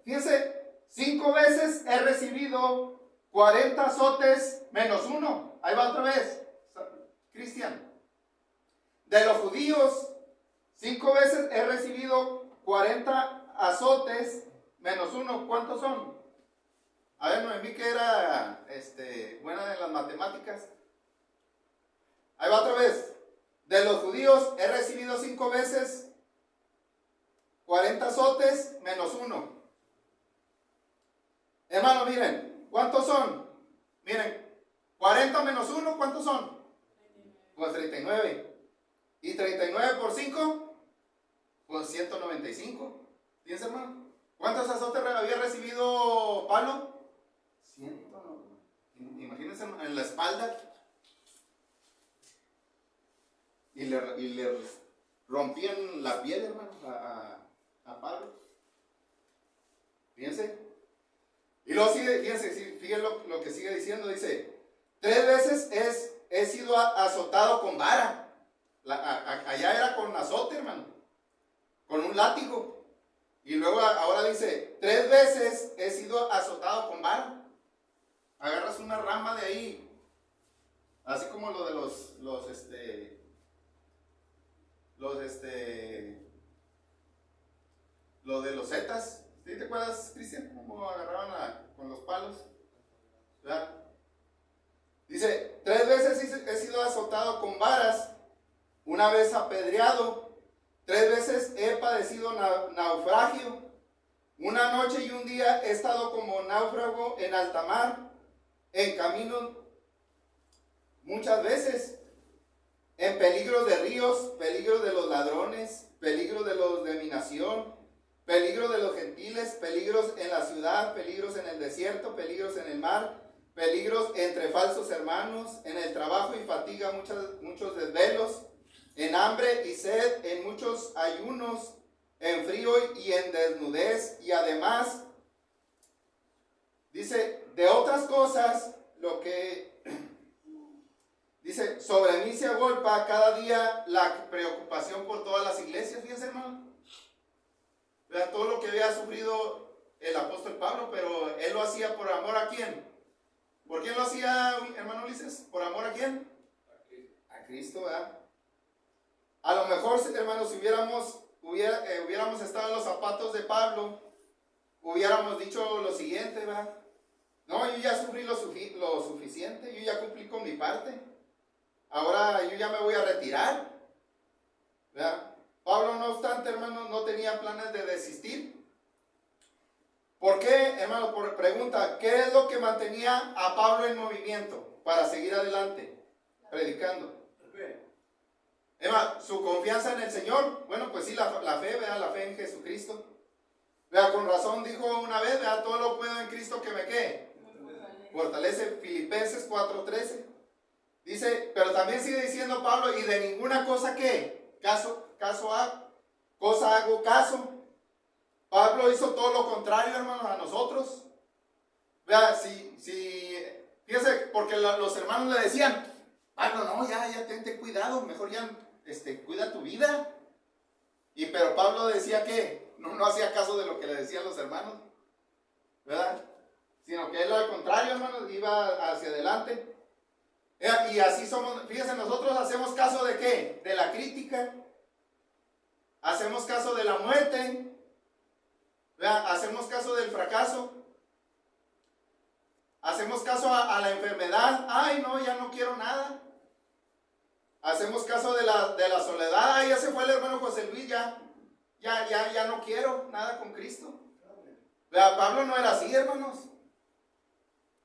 fíjense, 5 veces he recibido 40 azotes menos 1. Ahí va otra vez, Cristian. De los judíos, 5 veces he recibido 40 azotes menos 1. ¿Cuántos son? A ver, Noemí, que era buena en las matemáticas. Ahí va otra vez. De los judíos he recibido 5 veces 40 azotes menos 1. Hermano, miren, ¿cuántos son? Miren, 40 menos 1, ¿cuántos son? Pues 39. ¿Y 39 por 5? Pues 195. Fíjense, hermano. ¿Cuántos azotes había recibido Pablo? 100. Imagínense en la espalda. Y le rompían la piel, hermano, a Pablo. Fíjense. Y luego sigue, fíjense lo que sigue diciendo. Dice, 3 veces he sido azotado con vara. Allá era con azote, hermano. Con un látigo. Y luego ahora dice, 3 veces he sido azotado con vara. Agarras una rama de ahí. Así como lo de los de los zetas. ¿Sí te acuerdas, Cristian? Cómo agarraban con los palos. ¿Verdad? Dice, 3 veces he sido azotado con varas, una vez apedreado, 3 veces he padecido naufragio, una noche y un día he estado como náufrago en alta mar, en camino muchas veces, en peligros de ríos, peligros de los ladrones, peligros de los de mi nación, peligros de los gentiles, peligros en la ciudad, peligros en el desierto, peligros en el mar, peligros entre falsos hermanos, en el trabajo y fatiga, muchos desvelos, en hambre y sed, en muchos ayunos, en frío y en desnudez, y además, dice, de otras cosas, dice, sobre mí se agolpa cada día la preocupación por todas las iglesias. Fíjense, hermano, vean todo lo que había sufrido el apóstol Pablo, pero él lo hacía por amor ¿a quién? ¿Por quién lo hacía, hermano Ulises? ¿Por amor a quién? A Cristo, ¿verdad? A lo mejor, hermanos, si hubiéramos estado en los zapatos de Pablo, hubiéramos dicho lo siguiente, ¿verdad? No, yo ya sufrí lo suficiente, yo ya cumplí con mi parte. Ahora yo ya me voy a retirar, ¿verdad? Pablo, no obstante, hermanos, no tenía planes de desistir. ¿Por qué, hermano? Pregunta, ¿qué es lo que mantenía a Pablo en movimiento para seguir adelante, predicando? Hermano, su confianza en el Señor. Bueno, pues sí, la fe, ¿verdad? La fe en Jesucristo. ¿Verdad? Con razón dijo una vez, ¿verdad? Todo lo puedo en Cristo que me ¿qué? Fortalece. Filipenses 4:13. Dice, pero también sigue diciendo Pablo, y de ninguna cosa ¿qué? Cosa hago caso. Pablo hizo todo lo contrario, hermanos, a nosotros. Vea, fíjese, porque los hermanos le decían, Pablo, no, ya ten cuidado, mejor ya cuida tu vida. Pero Pablo decía que no hacía caso de lo que le decían los hermanos, ¿verdad? Sino que él al contrario, hermanos, iba hacia adelante. Y así somos, fíjense, nosotros hacemos caso de ¿qué? De la crítica. Hacemos caso de la muerte. ¿Verdad? Hacemos caso del fracaso. Hacemos caso a la enfermedad. Ay, no, ya no quiero nada. Hacemos caso de la soledad. Ay, ya se fue el hermano José Luis, ya no quiero nada con Cristo. ¿Verdad? Pablo no era así, hermanos.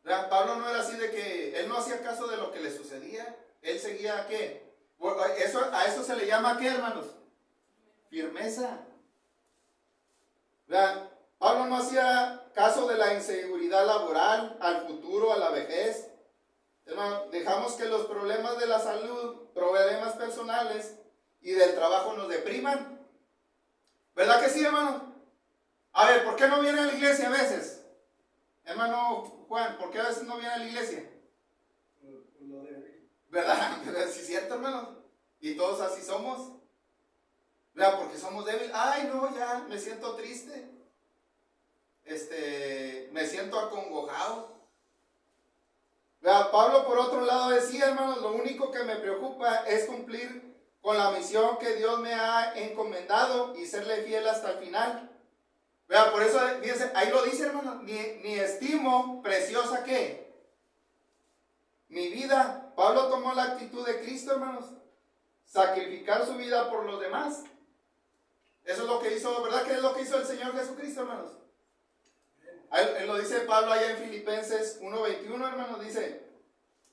¿Verdad? Pablo no era así de que él no hacía caso de lo que le sucedía. Él seguía ¿a qué? A eso se le llama ¿qué, hermanos? Firmeza. ¿Verdad? Pablo no hacía caso de la inseguridad laboral, al futuro, a la vejez. Hermano, dejamos que los problemas de la salud, problemas personales y del trabajo nos depriman. ¿Verdad que sí, hermano? A ver, ¿por qué no viene a la iglesia a veces? Hermano Juan, ¿por qué a veces no viene a la iglesia? ¿Verdad? ¿Sí es cierto, hermano? Y todos así somos. ¿Verdad? Porque somos débiles. Ay, no, ya me siento triste. Me siento acongojado. ¿Verdad? Pablo, por otro lado, decía, hermanos, lo único que me preocupa es cumplir con la misión que Dios me ha encomendado y serle fiel hasta el final. ¿Verdad? Por eso, fíjense, ahí lo dice, hermano, ni estimo preciosa ¿qué? Mi vida. Pablo tomó la actitud de Cristo, hermanos. Sacrificar su vida por los demás. Eso es lo que hizo, ¿verdad? ¿Qué es lo que hizo el Señor Jesucristo, hermanos? Él lo dice Pablo allá en Filipenses 1:21, hermanos, dice,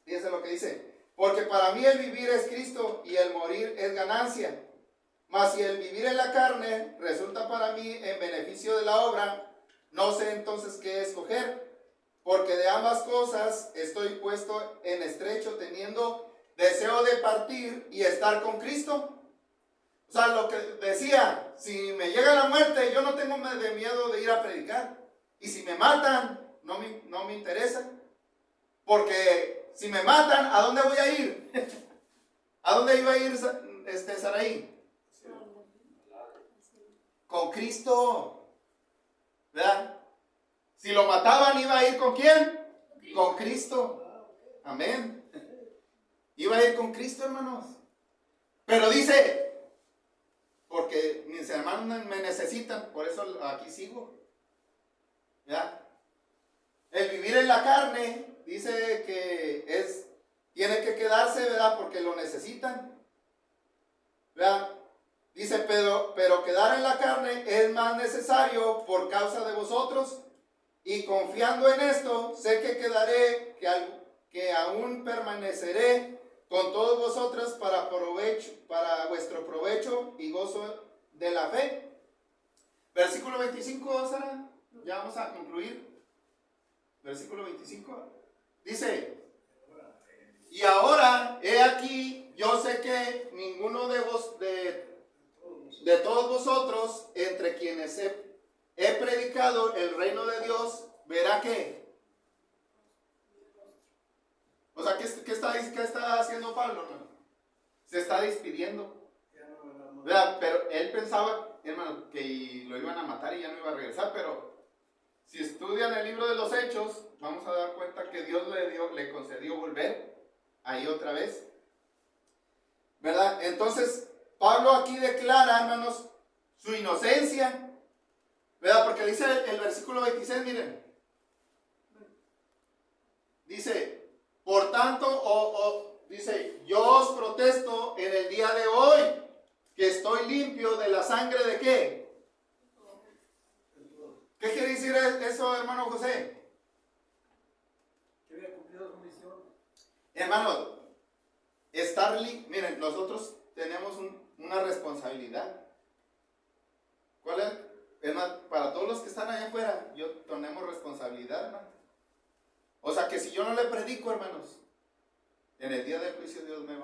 fíjense lo que dice, porque para mí el vivir es Cristo y el morir es ganancia, mas si el vivir en la carne resulta para mí en beneficio de la obra, no sé entonces qué escoger, porque de ambas cosas estoy puesto en estrecho, teniendo deseo de partir y estar con Cristo. O sea, lo que decía, si me llega la muerte, yo no tengo de miedo de ir a predicar. Y si me matan, no me interesa. Porque si me matan, ¿a dónde voy a ir? ¿A dónde iba a ir Saraí? Con Cristo. ¿Verdad? Si lo mataban, ¿iba a ir con quién? Con Cristo. Amén. Iba a ir con Cristo, hermanos. Pero dice, porque mis hermanos me necesitan, por eso aquí sigo. ¿Ya? El vivir en la carne, dice que tiene que quedarse, ¿verdad? Porque lo necesitan. ¿Verdad? Dice, pero quedar en la carne es más necesario por causa de vosotros, y confiando en esto, sé que quedaré, que aún permaneceré con todos vosotros para vuestro provecho y gozo de la fe. Versículo 25, Sara. Ya vamos a concluir. Versículo 25. Dice, y ahora, he aquí, yo sé que ninguno de todos vosotros, entre quienes he predicado el reino de Dios, verá que. O sea, ¿qué está haciendo Pablo, hermano? Se está despidiendo. ¿Verdad? Pero él pensaba, hermano, que lo iban a matar y ya no iba a regresar, pero si estudian el libro de los Hechos, vamos a dar cuenta que Dios le concedió volver ahí otra vez. ¿Verdad? Entonces, Pablo aquí declara, hermanos, su inocencia, ¿verdad? Porque dice el versículo 26, miren. Dice, por tanto, dice, yo os protesto en el día de hoy que estoy limpio de la sangre de ¿qué? ¿Qué quiere decir eso, hermano José? Que había cumplido su misión. Hermano, miren, nosotros tenemos una responsabilidad. ¿Cuál es? Hermano, para todos los que están allá afuera, tenemos responsabilidad, hermano. O sea que si yo no le predico, hermanos, en el día del juicio Dios me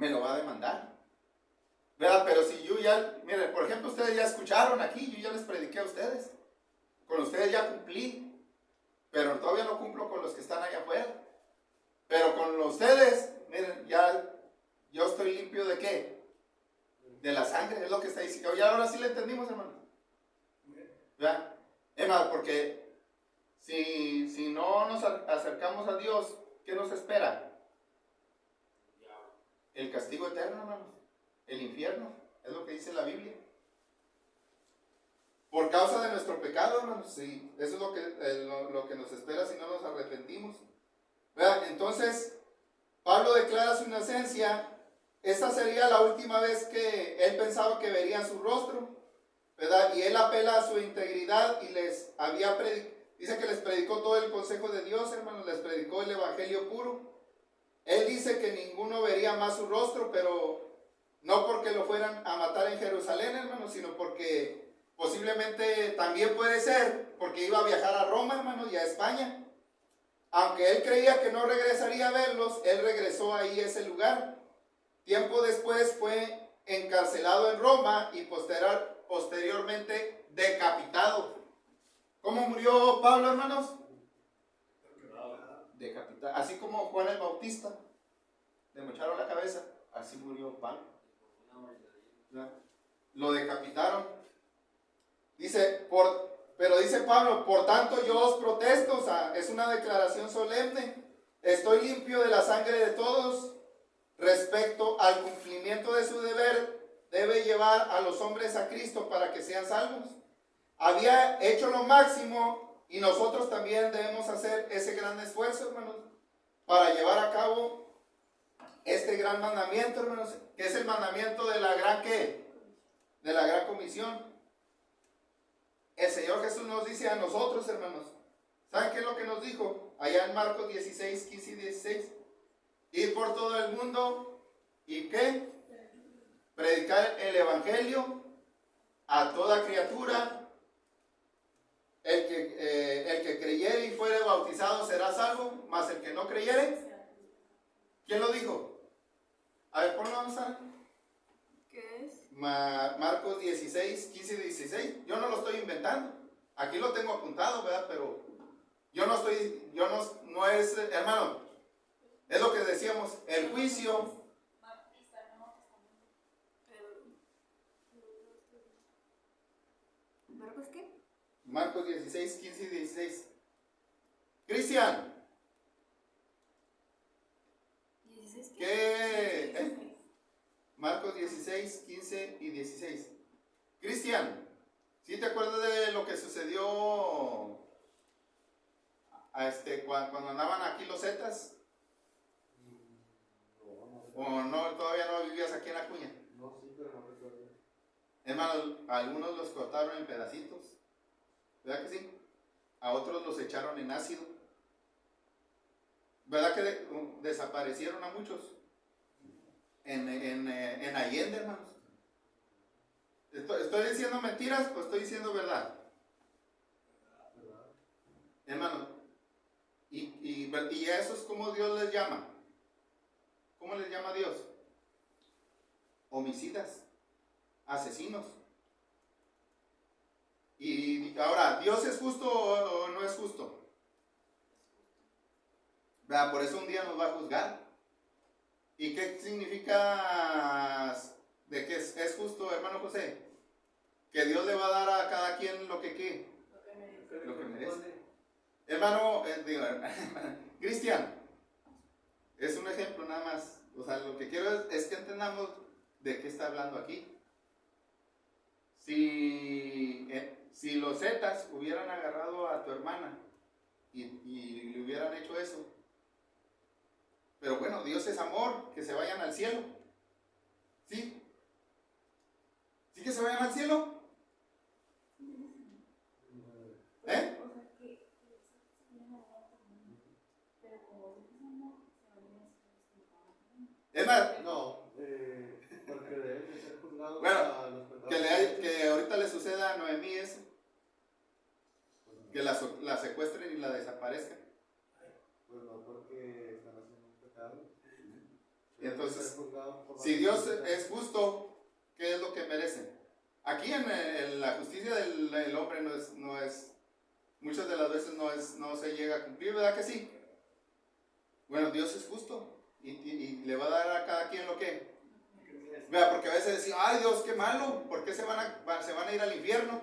lo va a demandar, ¿verdad? Pero si yo ya, miren, por ejemplo, ustedes ya escucharon aquí, yo ya les prediqué a ustedes, con ustedes ya cumplí, pero todavía no cumplo con los que están allá afuera. Pero con ustedes, miren, ya yo estoy limpio ¿de qué? De la sangre, es lo que está diciendo. Ya ahora sí le entendimos, hermano. ¿Verdad? Hermano, porque si no nos acercamos a Dios, ¿qué nos espera? El castigo eterno, hermanos. El infierno, es lo que dice la Biblia. Por causa de nuestro pecado, hermanos, sí, eso es lo que nos espera si no nos arrepentimos. ¿Verdad? Entonces, Pablo declara su inocencia. Esta sería la última vez que él pensaba que verían su rostro, ¿verdad? Y él apela a su integridad y dice que les predicó todo el consejo de Dios, hermanos, les predicó el evangelio puro. Él dice que ninguno vería más su rostro, pero no porque lo fueran a matar en Jerusalén, hermanos, sino porque posiblemente también puede ser porque iba a viajar a Roma, hermanos, y a España. Aunque él creía que no regresaría a verlos, él regresó ahí a ese lugar. Tiempo después fue encarcelado en Roma y posteriormente decapitado. ¿Cómo murió Pablo, hermanos? Decapitado. Así como Juan el Bautista, le mocharon la cabeza, así murió Pablo. Lo decapitaron. Pero dice Pablo, por tanto yo os protesto, o sea, es una declaración solemne. Estoy limpio de la sangre de todos. Respecto al cumplimiento de su deber, debe llevar a los hombres a Cristo para que sean salvos. Había hecho lo máximo y nosotros también debemos hacer ese gran esfuerzo, hermanos, para llevar a cabo este gran mandamiento, hermanos, que es el mandamiento de la gran ¿qué? De la gran comisión. El Señor Jesús nos dice a nosotros, hermanos, ¿saben qué es lo que nos dijo? Allá en Marcos 16, 15 y 16. Ir por todo el mundo y ¿qué? Predicar el evangelio a toda criatura. El que creyere y fuere bautizado será salvo, mas el que no creyere, ¿quién lo dijo? A ver, ponlo, Sara. ¿Qué es? Marcos 16, 15 y 16. Yo no lo estoy inventando. Aquí lo tengo apuntado, ¿verdad? Pero no es, hermano, es lo que decíamos, el juicio. ¿Marcos qué? Marcos 16, 15 y 16. Cristian, ¿16 ¿qué? Marcos 16, 15 y 16. Cristian, ¿sí te acuerdas de lo que sucedió cuando andaban aquí los zetas? ¿O no, todavía no vivías aquí en Acuña? No, sí, pero no recuerdo. Hermanos, algunos los cortaron en pedacitos, ¿verdad que sí? A otros los echaron en ácido. ¿Verdad que desaparecieron a muchos? En Allende, hermanos. ¿Estoy diciendo mentiras o estoy diciendo verdad? Hermano, y a esos, ¿cómo Dios les llama? ¿Cómo les llama Dios? Homicidas, asesinos. Y ahora, ¿Dios es justo o no es justo? ¿Verdad? Por eso un día nos va a juzgar. ¿Y qué significa de que es justo, hermano José? Que Dios le va a dar a cada quien lo que ¿qué? Lo que merece. Hermano, Cristian, Es un ejemplo nada más. O sea, lo que quiero es que entendamos de qué está hablando aquí. Si los zetas hubieran agarrado a tu hermana y le hubieran hecho eso, pero bueno, Dios es amor, que se vayan al cielo. ¿Sí? ¿Sí que se vayan al cielo? ¿Eh? O sea, que se viene a dar también. Pero como Dios es amor, se van a ir a Es más, No, porque deben de ser juzgados Bueno, a los pecados. que ahorita le suceda a Noemí eso, que la secuestren y la desaparezcan. Pues no, porque están haciendo un pecado. Y entonces, Deben ser juzgados por la si Dios justicia. es justo, ¿qué es lo que merecen? Aquí en la justicia del hombre no es, muchas de las veces no se llega a cumplir, ¿verdad que sí? Bueno, Dios es justo y le va a dar a cada quien lo que. Vea, porque a veces decimos, ay Dios, qué malo, ¿por qué se van a ir al infierno?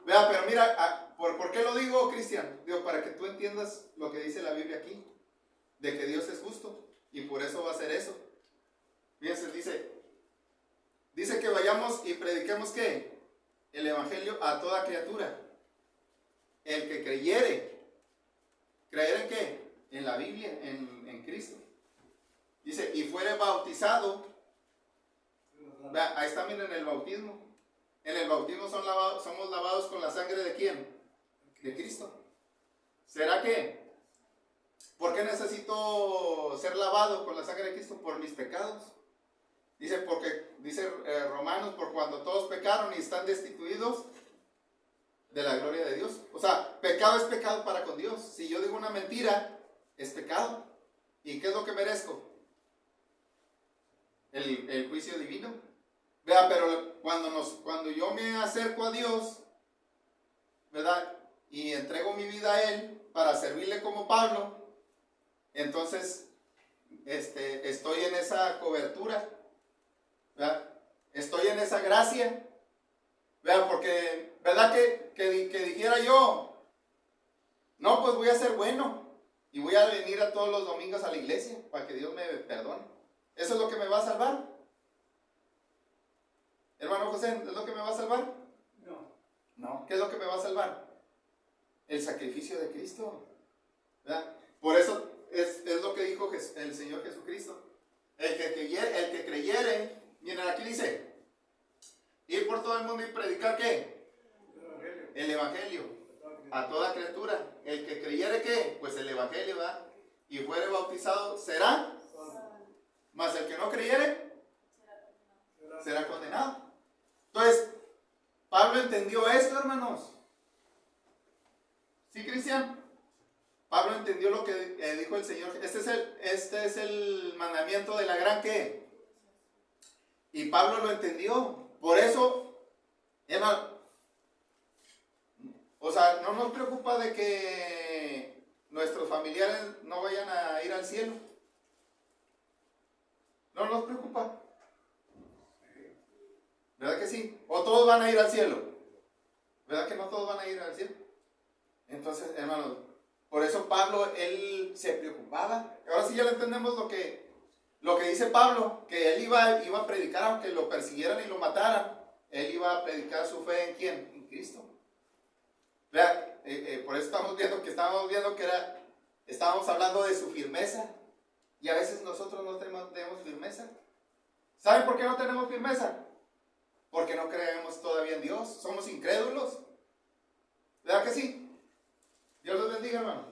Vea, pero mira, ¿por qué lo digo, Cristian? Digo, para que tú entiendas lo que dice la Biblia aquí, de que Dios es justo y por eso va a hacer eso. Fíjense, dice que vayamos y prediquemos ¿qué? El evangelio a toda criatura. El que creyere, ¿creer en qué? En la Biblia, en Cristo. Dice, y fuere bautizado. Vea, ahí está, miren, el bautismo. En el bautismo somos lavados con la sangre ¿de quién? De Cristo. ¿Será que? ¿Por qué necesito ser lavado con la sangre de Cristo? Por mis pecados. Dice Romanos, por cuando todos pecaron y están destituidos de la gloria de Dios. O sea, pecado es pecado para con Dios. Si yo digo una mentira, es pecado. ¿Y qué es lo que merezco? El juicio divino. Vea, pero cuando yo me acerco a Dios, ¿verdad? Y entrego mi vida a Él para servirle como Pablo, entonces estoy en esa cobertura, ¿verdad? Estoy en esa gracia, ¿verdad? Porque, ¿verdad? Que dijera yo, no, pues voy a ser bueno y voy a venir a todos los domingos a la iglesia para que Dios me perdone. ¿Eso es lo que me va a salvar? Hermano José, ¿es lo que me va a salvar? No. ¿Qué es lo que me va a salvar? El sacrificio de Cristo, ¿verdad? Por eso es lo que dijo el Señor Jesucristo. El que creyere, miren aquí dice, ir por todo el mundo y predicar ¿qué? El evangelio a toda criatura. El que creyere ¿qué? Pues el evangelio, ¿verdad? Y fuere bautizado será, mas el que no creyere será condenado. Entonces, Pablo entendió esto, hermanos. ¿Sí, Cristian? Pablo entendió lo que dijo el Señor. Este es el mandamiento de la gran ¿qué? Y Pablo lo entendió. Por eso, hermano, o sea, no nos preocupa de que nuestros familiares no vayan a ir al cielo. No nos preocupa. ¿Verdad que sí? O todos van a ir al cielo. ¿Verdad que no todos van a ir al cielo? Entonces, hermanos, por eso Pablo, él se preocupaba. Ahora sí ya le entendemos lo que dice Pablo, que él iba a predicar aunque lo persiguieran y lo mataran. Él iba a predicar su fe ¿en quién? En Cristo. ¿Verdad? Por eso estábamos viendo que estábamos hablando de su firmeza. Y a veces nosotros no tenemos firmeza. ¿Saben por qué no tenemos firmeza? Porque no creemos todavía en Dios. Somos incrédulos. ¿Verdad que sí? Dios los bendiga, hermano.